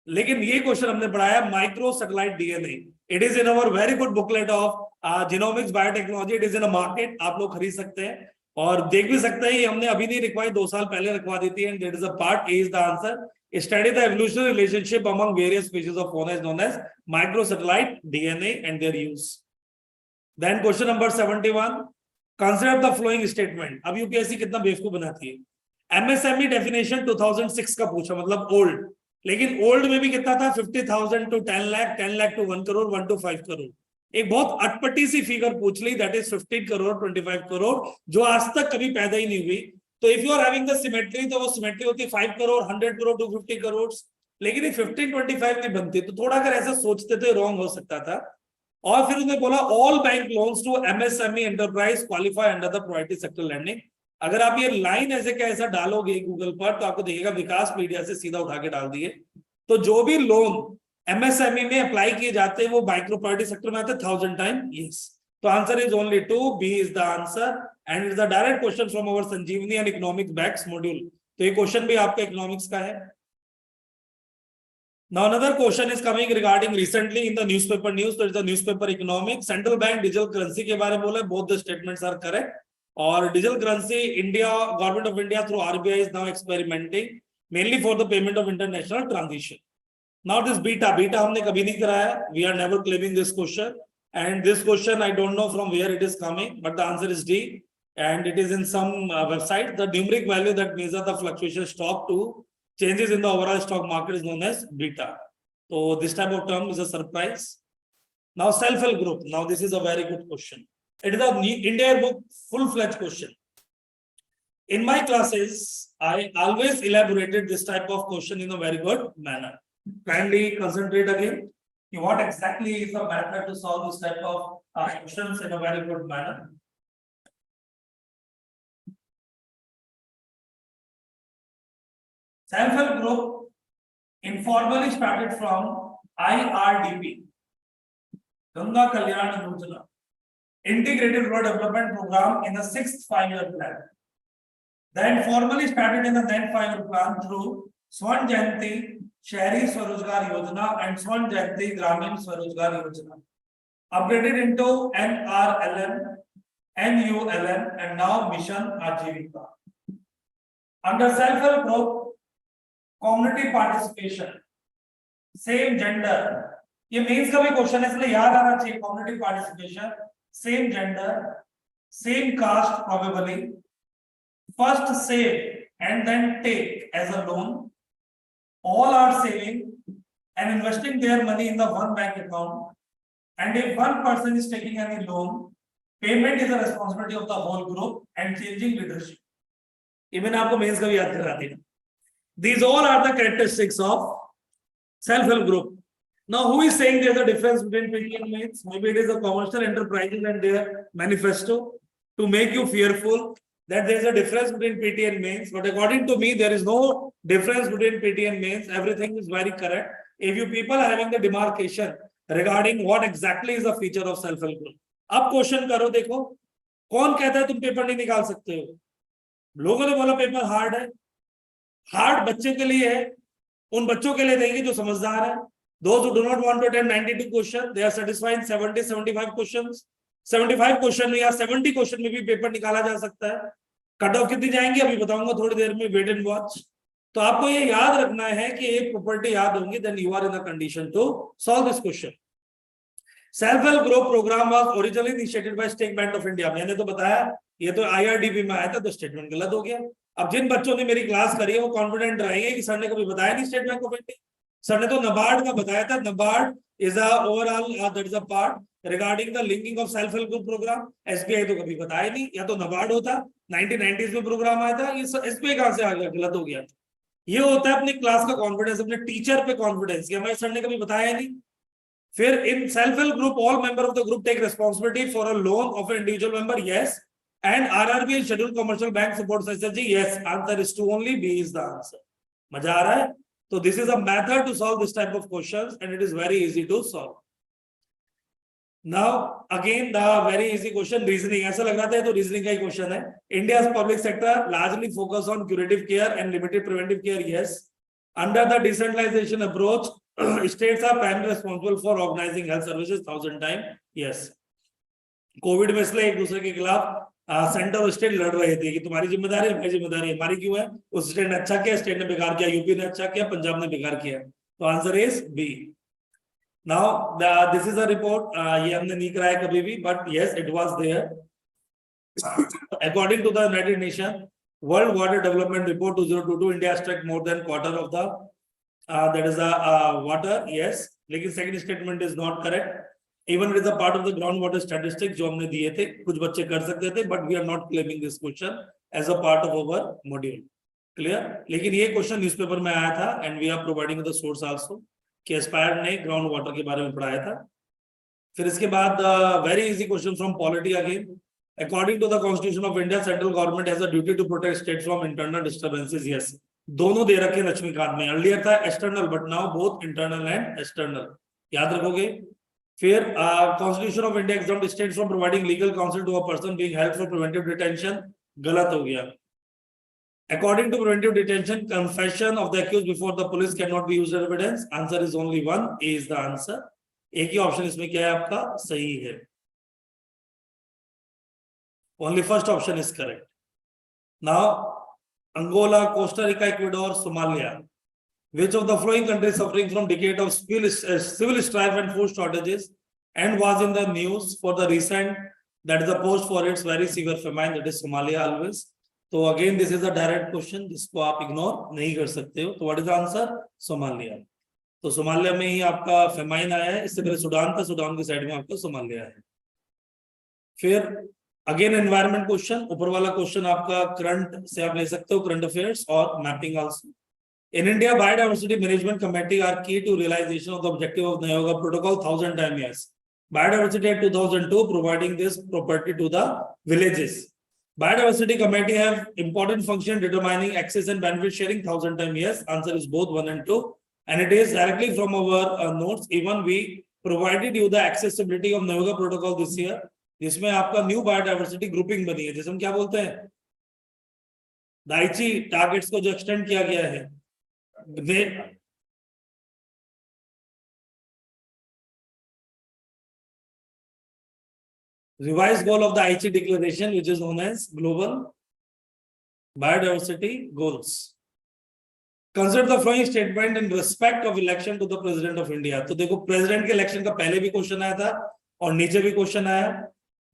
लेकिन ये क्वेश्चन हमने पढ़ाया, micro satellite DNA. It is in our very good booklet of genomics biotechnology. It is in a market, आप लोग खरीद सकते हैं और देख भी सकते हैं। ये हमने अभी नहीं रखवाई, 2 साल पहले रखवा दी थी। And that is a part. A is the answer. Study the evolutionary relationship among various species of fauna is known as microsatellite DNA and their use. Then question number 71, consider the flowing statement। अब UPSC कितना बेवकूफ बनाती है। MSME definition 2006 का पूछा, मतलब old, लेकिन old में भी कितना था, 50,000 to 10 lakh, 10 lakh to 1 crore, 1 to 5 crore. एक बहुत अटपटी सी फिगर पूछ ली, दैट इज 15 करोड़, 25 करोड़, जो आज तक कभी पैदा ही नहीं हुई। तो if you are having the symmetry, तो वो सिमेट्री होती है 5 करोड़, 100 करोड़, 250 करोड़, लेकिन ये 15, 25 नहीं बनती। तो थोड़ा अगर ऐसा सोचते तो रॉन्ग हो सकता था। और फिर उसने बोला all bank loans to MSME enterprise qualify under the priority sector lending. अगर आप ये लाइन ऐसे क्या ऐसा डालोगे गूगल पर, तो आपको देखिएगा विकास मीडिया से सीधा उठा के डाल दिए। तो जो भी लोन एमएसएमई में अप्लाई किए जाते हैं वो माइक्रो प्रायोरिटी सेक्टर में आते हैं 1000 टाइम, यस। तो answer is only 2, B is the answer and is the direct question from our Sanjeevani and economics backs module. तो ये क्वेश्चन भी आपका इकोनॉमिक्स का है। Now another question is coming regarding recently in the newspaper news, so it's the newspaper economics। Central bank digital currency के बारे में बोला, both the statements are correct। और digital currency India, government of India through RBI is now experimenting mainly for the payment of international transition। Now this beta हमने कभी नहीं कराया, we are never claiming this question, and this question I don't know from where it is coming, but the answer is D, and it is in some website। The numeric value that measures the fluctuation stock to changes in the overall stock market is known as beta। So this type of term is a surprise। Now self-help group, now this is a very good question। It is a India book full-fledged question। In my classes I always elaborated this type of question in a very good manner। Kindly concentrate again, what exactly is the method to solve this type of questions in a very good manner। Self-help group informally started from IRDP, Ganga Kalyan Yojana, Integrated Rural Development Program, in the 6th 5-year plan। Then formally started in the 10th 5-year plan through Swan Jayanti Shahri Swarojgar Yojana and Swan Jayanti Gramin Swarojgar Yojana, upgraded into NRLM, NULM, and now Mission Ajivika। Under self-help group, community participation, same gender, ये mains का भी question है इसलिए याद आना चाहिए। Community participation, same gender, same caste probably, first save and then take as a loan, all are saving and investing their money in the one bank account, and if one person is taking any loan, payment is the responsibility of the whole group and changing leadership। ये मैंने आपको mains का भी याद करा दिया। These all are the characteristics of self-help group। Now, who is saying there's a difference between PT and mains? Maybe it is the commercial enterprises and their manifesto to make you fearful that there's a difference between PT and mains. But according to me, there is no difference between PT and mains. Everything is very correct. If you people are having the demarcation regarding what exactly is the feature of self-help group, अब question करो, देखो कौन कहता है तुम paper नहीं निकाल सकते हो? लोगों ने बोला पेपर हार्ड है। हार्ड बच्चे के लिए है, उन बच्चों के लिए देंगे जो समझदार है। Those who do not want to attempt 92 question, they are satisfied 70, 75 questions. 75 question या 70 क्वेश्चन में भी पेपर निकाला जा सकता है। कट ऑफ कितनी जाएंगी अभी बताऊंगा थोड़ी देर में, वेट एंड वॉच। तो आपको ये याद रखना है कि एक प्रॉपर्टी याद होंगी, then you are in the condition to solve this question. Self help group programme was originally initiated by State Bank of India. मैंने तो बताया ये तो आईआरडीपी में आया था, तो स्टेटमेंट गलत हो गया। अब जिन बच्चों ने मेरी क्लास करी है वो कॉन्फिडेंट रहेंगे कि सर ने कभी बताया नहीं State Bank of India, sir ने तो नबार्ड का बताया था। NABARD is a overall that is a part regarding the linking of self help group programme. SBI तो कभी बताया नहीं, या तो नबार्ड होता, 1990s में प्रोग्राम आया था। ये एसबीआई कहां से आ गया, गलत हो गया। ये होता है अपनी क्लास का कॉन्फिडेंस, अपने टीचर पे कॉन्फिडेंस कि हमारे सर ने कभी बताया नहीं। फिर in self help group all member of the group take responsibility for a loan of an individual member, yes, and RRB and scheduled commercial bank support SHG, yes. Answer is two only, B is the answer. मजा आ रहा है? तो this is a method to solve this type of questions and it is very easy to solve. Now again the very easy question, reasoning. ऐसा लग रहा था तो रीजनिंग का ही क्वेश्चन है। India's public sector largely focus on curative care and limited preventive care, yes. Under the decentralisation approach states are primarily responsible for organizing health services 1000 times, yes. Covid में इसलिए एक दूसरे के खिलाफ सेंटर और स्टेट लड़ रहे थे कि तुम्हारी जिम्मेदारी हमारी जिम्मेदारी, हमारी क्यों है? उस स्टेट ने अच्छा किया, स्टेट ने बेकार किया, यूपी ने अच्छा किया, पंजाब ने बेकार किया। तो answer is B. Now this is a report, ये हमने नहीं कराया कभी भी, but yes it was there. According to the United Nation World Water Development Report 2022, India struck more than quarter of the that is the water, yes, लेकिन second statement is not correct. Even it is a part of the groundwater statistics जो हमने दिए थे, कुछ बच्चे कर सकते थे, but we are not claiming this question as a part of our module. Clear? लेकिन ये क्वेश्चन न्यूज़पेपर में आया था and we are providing the source also कि एस्पायर ने ग्राउंड वाटर के बारे में पढ़ाया था। फिर इसके बाद very easy question from polity again. According to the Constitution of India, central government has a duty to protect states from internal disturbances, yes. दोनों दे रखे लक्ष्मीकांत में, अर्लियर था external but now both internal and external, याद रखोगे। फिर constitution of India exempt states from providing legal counsel to a person being held for preventive detention, गलत हो गया। According to preventive detention confession of the accused before the police can not be used as evidence, answer is only one, A is the answer. एक ही option इसमें क्या है आपका सही है, only first option is correct. Now Angola, Costa Rica, Ecuador, Somalia. Which of the following countries suffering from decade of civil strife and food shortages and was in the news for the recent, that is the post for its very severe famine, that is Somalia always. So again this is a direct question जिसको आप ignore नहीं कर सकते हो। तो what is the answer? Somalia. तो Somalia में ही आपका फेमाइन आया है, इससे पहले सूडान था, सूडान की साइड में आपका सोमालिया है। फिर अगेन एनवायरमेंट क्वेश्चन, ऊपर वाला क्वेश्चन आपका करंट से आप ले सकते हो, करंट अफेयर्स और mapping also. In India biodiversity management committee are key to realization of the objective of Nagoya protocol 1000 time, yes. Biodiversity act 2002 providing this property to the villages. Biodiversity committee have important function determining access and benefit sharing 1000 time, yes. Answer is both 1 and 2 and it is directly from our notes. Even we provided you the accessibility of Nayoga protocol this year, जिसमें आपका new biodiversity grouping बनी है, जिसे हम क्या बोलते हैं, Daiichi targets को जो एक्सटेंड किया गया है। Revise goal of the Aichi declaration which is known as global biodiversity goals. Consider the following statement in respect of election to the president of India. तो देखो प्रेसिडेंट के इलेक्शन का पहले भी क्वेश्चन आया था और नीचे भी क्वेश्चन आया।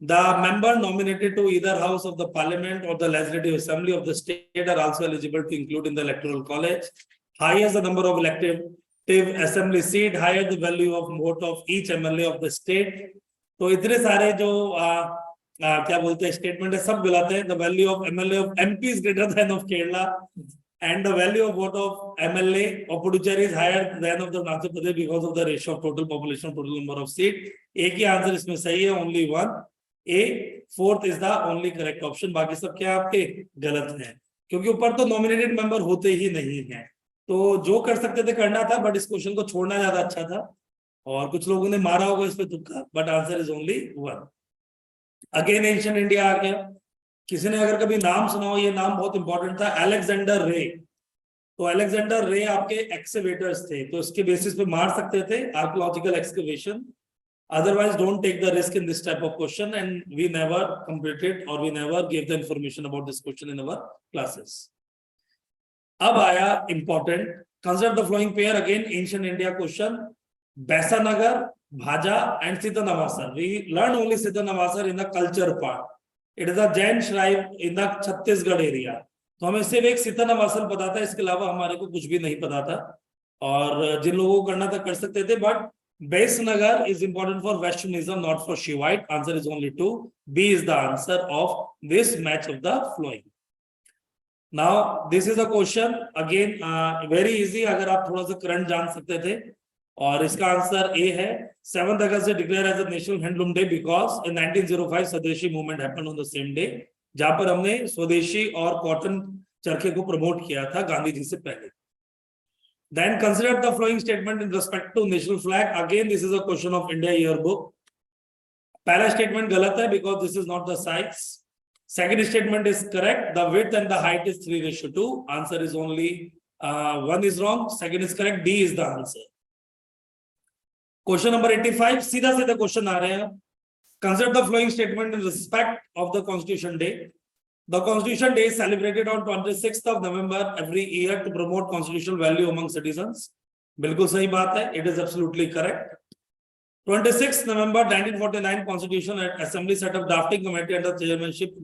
The member nominated to either house of the parliament or the legislative assembly of the state are also eligible to include in the electoral college. Higher the number of elective assembly seat, higher the value of vote of each MLA of the state. तो इतने सारे जो क्या बोलते हैं statement है सब मिलाते हैं। The value of MLA of MP is greater than of Kerala and the value of vote of MLA of Puducherry is higher than of the Andhra Pradesh because of the ratio of total population, total number of seat. एक ही answer इसमें सही है, only one. A, fourth is the only correct option. बाकी सब क्या आपके गलत हैं, क्योंकि ऊपर तो नॉमिनेटेड मेंबर होते ही नहीं हैं। तो जो कर सकते थे करना था, बट इस क्वेश्चन को छोड़ना ज्यादा अच्छा था। और कुछ लोगों ने मारा होगा इस पे तुक्का, but answer is only one. Again ancient India आ गया। किसी ने अगर कभी नाम सुना हो, ये नाम बहुत इंपॉर्टेंट था, अलेक्जेंडर रे। तो अलेक्जेंडर रे आपके एक्सकेवेटर्स थे, तो इसके बेसिस पे मार सकते थे archaeological excavation. Otherwise, don't take the risk in this type of question, and we never completed or we never gave the information about this question in our classes. अब आया important. Consider the following pair again. Ancient India question. Baisanagar, Bhaja, and Sitanavasar. We learned only Sitanavasar in the culture part. It is a Jain shrine in the Chhattisgarh area. तो हमें सिर्फ एक सितनवासल पता था, इसके अलावा हमारे को कुछ भी नहीं पता था। और जिन लोगों को करना था कर सकते थे, but Baisnagar is important for Vaishnavism, not for Shivite. Answer is only 2. B is the answer of this match of the flowing. Now, this is a question again very easy. अगर आप थोड़ा सा करंट जान सकते थे, और इसका answer A है। 7th August is declared as a National Handloom Day because in 1905 स्वदेशी movement happened on the same day, जहां पर हमने स्वदेशी और कॉटन चरखे को प्रमोट किया था गांधी जी से पहले। Then consider the following statement in respect to national flag. Again, this is a question of India yearbook. पहला statement गलत है because this is not the size. Second statement is correct. The width and the height is 3:2. Answer is only 1 is wrong. Second is correct. D is the answer. Question number 85. सीधा सीधा question आ रहे हैं। Consider the following statement in respect of the Constitution Day. The Constitution Day is celebrated on 26th of November every year to promote constitutional value among citizens. बिल्कुल सही बात है. It is absolutely correct. 26th November 1949 Constitution Assembly set up drafting committee under chairmanship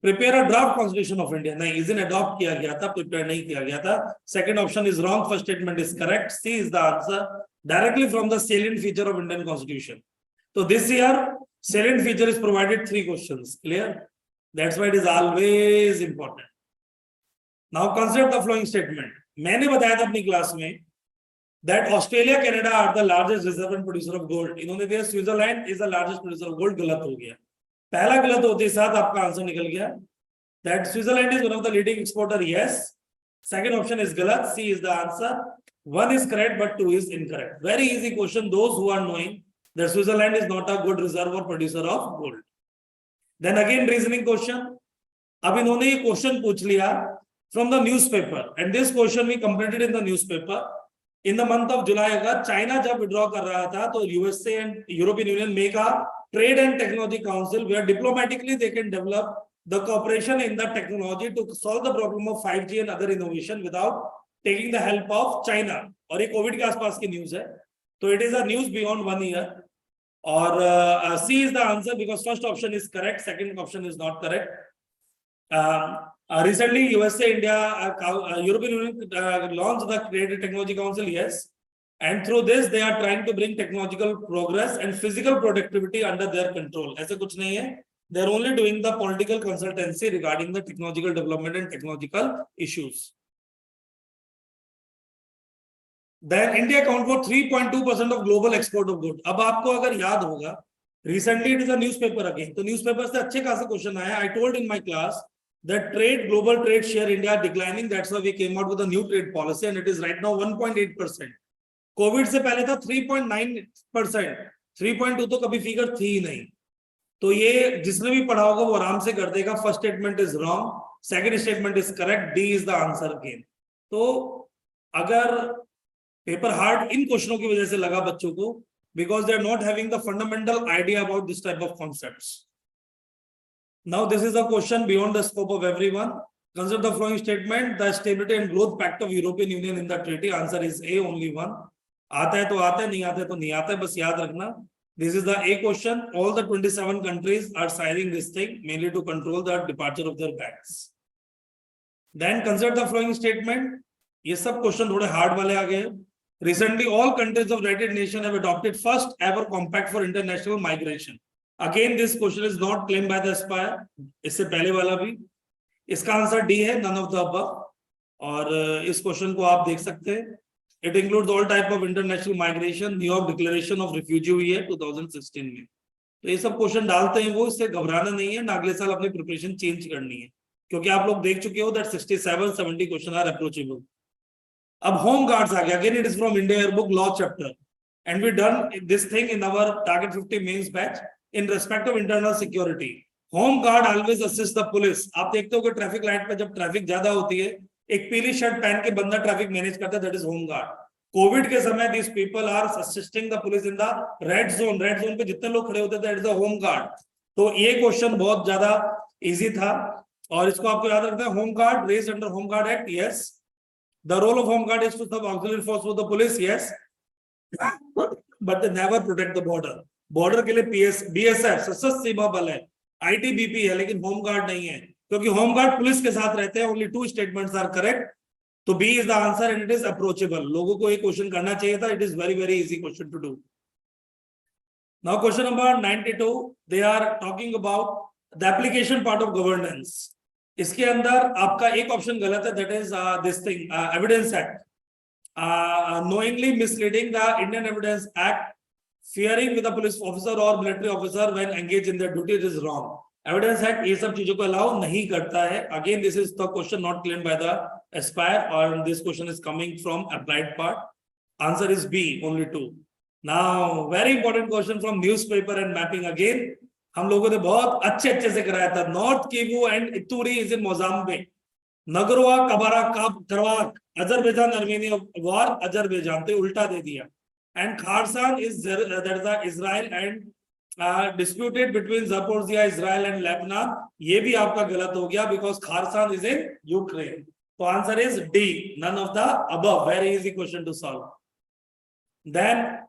prepare a draft Constitution of India. नहीं, is in adopt किया गया था, prepare नहीं किया गया था. Second option is wrong. First statement is correct. C is the answer. Directly from the salient feature of Indian Constitution. So this year salient feature is provided 3 questions. Clear? That's why it is always important. Now consider the following statement. मैंने बताया था अपनी class में that Australia, Canada are the largest reserve and producer of gold. इन्होंने दिया Switzerland is the largest producer of gold. गलत हो गया. पहला गलत होते साथ आपका आंसर निकल गया. That Switzerland is one of the leading exporter. Yes. Second option is गलत. C is the answer. 1 is correct, but 2 is incorrect. Very easy question. Those who are knowing that Switzerland is not a good reserve or producer of gold. Then again reasoning question. अब इन्होंने ये question पूछ लिया from the newspaper, and this question we completed in the newspaper in the month of July. अगर China जब withdraw कर रहा था तो USA and European Union make a trade and technology council where diplomatically they can develop the cooperation in the technology to solve the problem of 5G and other innovation without taking the help of China. और ये Covid के आसपास की news है, तो it is a news beyond 1 year. Or C is the answer because first option is correct, second option is not correct. Recently, USA, India, European Union launched the Trade and Technology Council, yes. And through this, they are trying to bring technological progress and physical productivity under their control. ऐसा कुछ नहीं है. They are only doing the political consultancy regarding the technological development and technological issues. Then India account for 3.2% of global export of goods. अब आपको अगर याद होगा, recently it is a newspaper again. तो newspaper से अच्छे खासे क्वेश्चन आया. I told in my class that global trade share India declining. That's why we came out with a new trade policy, and it is right now 1.8%. Covid से पहले था 3.9%. 3.2 तो कभी फिगर थी ही नहीं. तो ये जिसने भी पढ़ा होगा वो आराम से कर देगा. First statement is wrong, second statement is correct. D is the answer again. तो अगर पेपर हार्ड इन क्वेश्चनों की वजह से लगा बच्चों को, because they are not having the fundamental idea about this type of concepts. Now this is a question beyond the scope of everyone. Consider the following statement. The Stability and Growth Pact of European Union in the treaty. Answer is A, only 1. आता है तो आता है, नहीं आता है तो नहीं आता है, बस याद रखना. This is the A question. All the 27 countries are signing this thing mainly to control the departure of their banks. Then consider the following statement. ये सब क्वेश्चन थोड़े हार्ड वाले आ गए. Recently, all countries of United Nations have adopted first ever compact for international migration. Again, this question is not claimed by the Aspire. इससे पहले वाला भी. इसका आंसर डी है, none of the above. और इस क्वेश्चन को आप देख सकते हैं. It includes all type of international migration. New York Declaration of Refugee हुई है 2016 में. तो ये सब क्वेश्चन डालते हैं वो, इससे घबराना नहीं है. अगले साल अपनी प्रिपरेशन चेंज करनी है, क्योंकि आप लोग देख चुके हो that 67-70 क्वेश्चन आर अप्रोचेबल. अब होम गार्ड्स आ गया. Again it is from India yearbook law chapter, and we done this thing in our target 50 mains batch. in respect of internal security. Home guard always assists the police. आप देखते हो कि traffic light पे जब traffic ज्यादा होती है, एक पीली शर्ट पहन के बंदा ट्रैफिक मैनेज करता है, that is home guard. Covid के समय these people are assisting the police in the red zone. Red zone पे जितने लोग खड़े होते थे, that is the home guard. तो ये क्वेश्चन बहुत ज्यादा इजी था और इसको आपको याद रखना है. Home guard raised under home guard act, yes. The role of home guard is to serve auxiliary force for the police, yes. But they never protect the border. Border के लिए BSF सशस्त्र सीमा बल है, ITBP है, लेकिन home guard नहीं है, क्योंकि होम गार्ड पुलिस के साथ रहते हैं. Only 2 statements are correct. तो B is the answer and it is approachable. लोगों को ये क्वेश्चन करना चाहिए था. It is very easy question to do. Now question number 92. They are talking about the application part of governance. इसके अंदर आपका एक ऑप्शन गलत है, that is this thing evidence act. knowingly misleading the Indian Evidence Act, fearing with a police officer or military officer when engaged in their duty, it is wrong. Evidence Act ये सब चीजों को allow नहीं करता है. Again, this is the question not claimed by the aspire, or this question is coming from applied part. Answer is B, only 2. Now, very important question from newspaper and mapping again. हम लोगों ने बहुत अच्छे से कराया था. North Kivu and Ituri is in Mozambique. Nagorno Karabakh, Azerbaijan, Armenia war, Azerbaijan ते उल्टा दे दिया. And Kherson is that is the Israel and disputed between Zaporizhia, Israel and Lebanon. ये भी आपका गलत हो गया because Kherson is in Ukraine. So answer is D, none of the above. Very easy question to solve. Then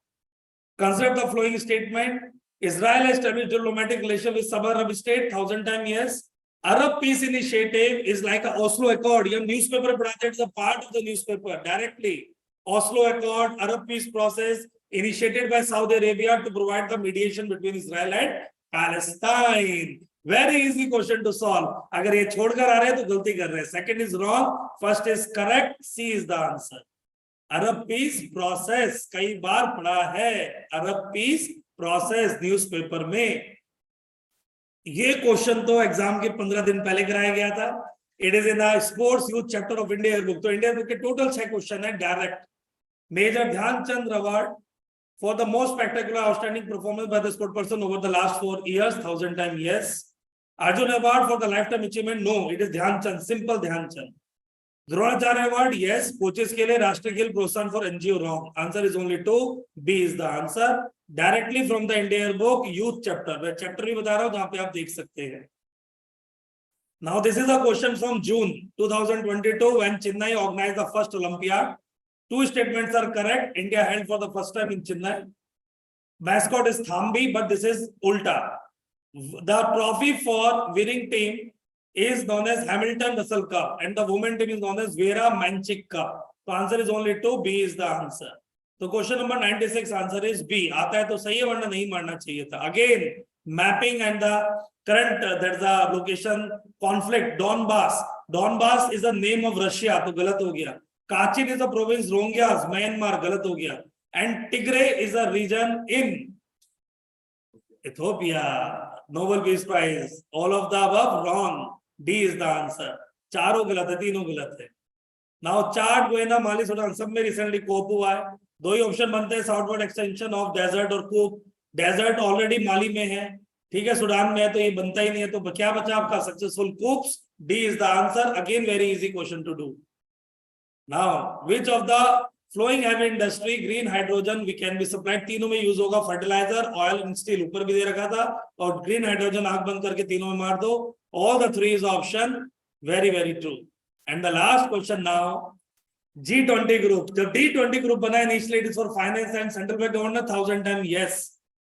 consider the following statement. Israel has established diplomatic relations with some Arab state 1,000 times yes. Arab Peace Initiative is like a Oslo Accord. Your newspaper project is a part of the newspaper directly. Oslo Accord, Arab Peace process initiated by Saudi Arabia to provide the mediation between Israel and Palestine. Very easy question to solve. अगर ये छोड़कर आ रहे हैं तो गलती कर रहे हैं. Second is wrong. First is correct. C is the answer. Arab Peace process कई बार पढ़ा है. Arab Peace process न्यूज़पेपर में. ये क्वेश्चन तो एग्जाम के 15 दिन पहले कराया गया था. It is in the sports youth chapter of India book. तो इंडिया बुक के टोटल 6 क्वेश्चन है direct. Major Dhyanchand award for the most spectacular outstanding performance by the sport person over the last 4 years 1,000 times yes. Arjun award for the life time achievement no, it is Dhyanchand, simple Dhyanchand. Dronacharya award yes, coaches के लिए Rashtriya Khel Protsahan for NGO wrong. Answer is only 2, B is the answer. Directly from the Indian book youth chapter. मैं chapter भी बता रहा हूं जहां पे आप देख सकते हैं. Now this is a question from June 2022 when Chennai organised the first olympiad. 2 statements are correct. India held for the first time in Chennai. Mascot is Thambi, but this is ulta. The trophy for winning team is known as Hamilton Russell Cup and the women team is known as Vera Manchik Cup. So answer is only 2, B is the answer. So question number 96 answer is B. आता है तो सही है, वरना नहीं मारना चाहिए था. Again, mapping and the current that's the location conflict. Donbass. Donbass is the name of Russia, तो गलत हो गया. Kachin is a province, Rohingyas, Myanmar, गलत हो गया. And Tigray is a region in Ethiopia. Nobel Peace Prize. All of the above wrong. D is the answer. चारों गलत है, तीनों गलत है. Now Chad, Guiana, Mali, Sudan, सब में recently कोप हुआ है. 2 ही ऑप्शन बनते हैं, साउथवर्ड एक्सटेंशन ऑफ डेजर्ट और कूप. डेजर्ट ऑलरेडी माली में है, ठीक है, सूडान में है, तो ये बनता ही नहीं है. तो क्या बचा आपका? Successful coups. D is the answer. Again very easy question to do. Now which of the following heavy industry green hydrogen we can be supplied. तीनों में यूज होगा. फर्टिलाइजर, ऑयल एंड स्टील ऊपर भी दे रखा था, और ग्रीन हाइड्रोजन आंख बंद करके तीनों में मार दो. All the 3 is option. Very true. And the last question now, G20 group. The D20 group bana initially it is for finance and central bank governor 1,000 times yes.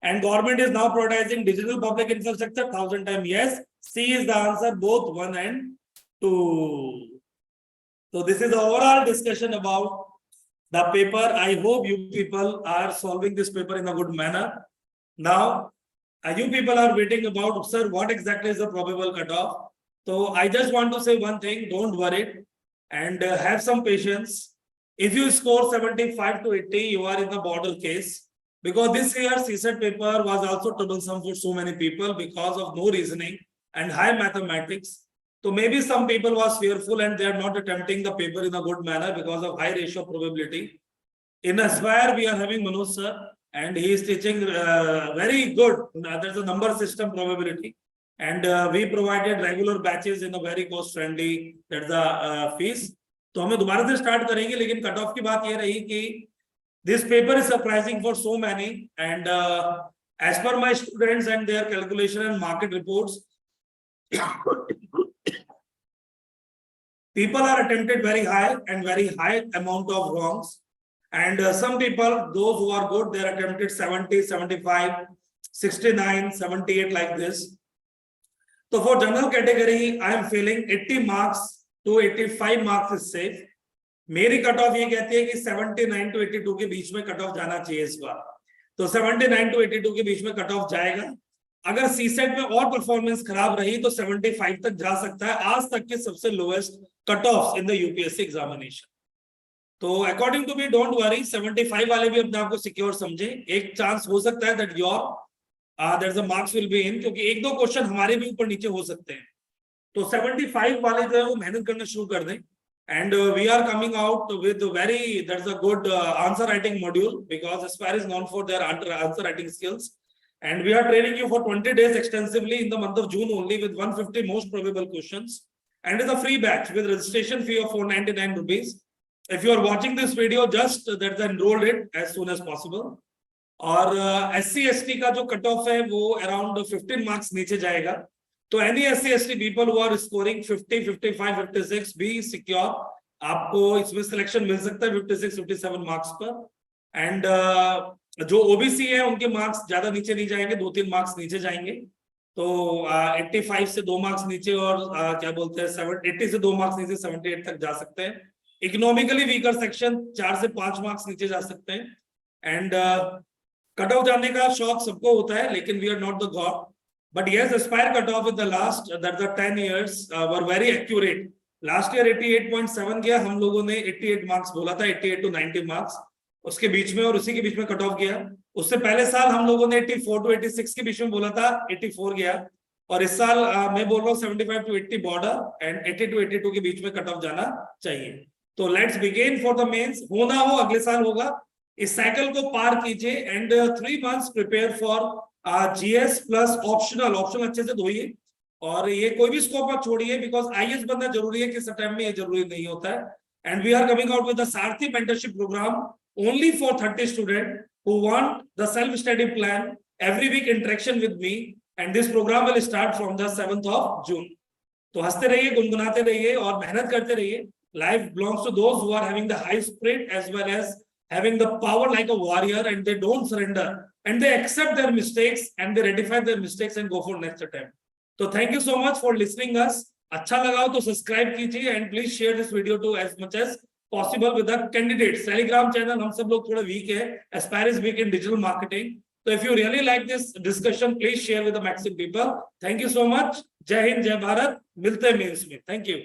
And government is now prioritizing digital public infrastructure 1,000 times yes. C is the answer, both 1 and 2. So this is the overall discussion about the paper. I hope you people are solving this paper in a good manner. Now, you people are waiting about, sir, what exactly is the probable cutoff? So I just want to say one thing, don't worry. And have some patience. If you score 75 to 80, you are in the border case, because this year CSET paper was also troublesome for so many people because of no reasoning and high mathematics. So maybe some people was fearful and they are not attempting the paper in a good manner because of high ratio of probability. In Aspire, we are having Manoj sir, and he is teaching very good. There's a number system probability, and we provided regular batches in a very cost friendly. That's the fees. तो हमें दोबारा से start करेंगे, लेकिन cut off की बात ये रही कि this paper is surprising for so many, and as per my students and their calculation and market reports, people are attempted very high and very high amount of wrongs, and some people, those who are good, they are attempted 70, 75, 69, 78 like this. So for general category, I am feeling 80 marks to 85 marks is safe. मेरी cut off ये कहती है कि 79 to 82 के बीच में cut off जाना चाहिए इस बार, तो 79 to 82 के बीच में कट ऑफ जाएगा. अगर सी सेट में और परफॉर्मेंस खराब रही तो 75 तक जा सकता है, आज तक के सबसे lowest cut off in the UPSC examination. तो according to me don't worry, 75 वाले भी अपने आप को सिक्योर समझे. एक चांस हो सकता है that your there is a marks will be in, क्योंकि एक दो क्वेश्चन हमारे भी ऊपर नीचे हो सकते हैं. तो 75 वाले जो है वो मेहनत करना शुरू कर दें. And we are coming out with that's a good answer writing module, because Aspire is known for their answer writing skills, and we are training you for 20 days extensively in the month of June only with 150 most probable questions, and it's a free batch with registration fee of 499 rupees. If you are watching this video, just enroll it as soon as possible. और SC/ST का जो cut off है वो around 15 marks नीचे जाएगा. तो any SC/ST people who are scoring 50, 55, 56 be secure. आपको इसमें सिलेक्शन मिल सकता है 56, 57 मार्क्स पर. एंड जो ओबीसी है उनके मार्क्स ज्यादा नीचे नहीं जाएंगे, 2-3 मार्क्स नीचे जाएंगे. तो 85 से 2 मार्क्स नीचे, और क्या बोलते हैं 80 से 2 मार्क्स नीचे 78 तक जा सकते हैं. इकोनॉमिकली वीकर सेक्शन 4 से 5 मार्क्स नीचे जा सकते हैं. एंड कट ऑफ जाने का शौक सबको होता है, लेकिन we are not the god. But yes, Aspire cut off with the last that the 10 years were very accurate. Last year 88.7 गया, हम लोगों ने 88 मार्क्स बोला था, 88 to 90 मार्क्स उसके बीच में, और उसी के बीच में कट ऑफ गया. उससे पहले साल हम लोगों ने 84 to 86 के बीच में बोला था, 84 गया. और इस साल मैं बोल रहा हूँ 75 to 80 बॉर्डर एंड 80 to 82 के बीच में कट ऑफ जाना चाहिए. तो let's begin for the mains. होना हो अगले साल होगा. इस साइकिल को पार कीजिए and 3 months prepare for GS plus optional. Optional अच्छे से धोइए, और ये कोई भी स्कोप आप छोड़िए, बिकॉज आईएएस बनना जरूरी है कि इस टाइम में ये जरूरी नहीं होता है. And we are coming out with the Sarathi mentorship program only for 30 student who want the self study plan, every week interaction with me, and this program will start from the 7th of June. तो हंसते रहिए, गुनगुनाते रहिए और मेहनत करते रहिए. Life belongs to those who are having the high spirit as well as having the power like a warrior, and they don't surrender, and they accept their mistakes and they rectify their mistakes and go for next attempt. So thank you so much for listening us. अच्छा लगा हो तो subscribe कीजिए, and please share this video to as much as possible with the candidates. Telegram channel हम सब लोग थोड़ा weak है. Aspire is weak in digital marketing. So if you really like this discussion, please share with the maximum people. Thank you so much. जय हिंद, जय भारत. मिलते हैं mains में. Thank you.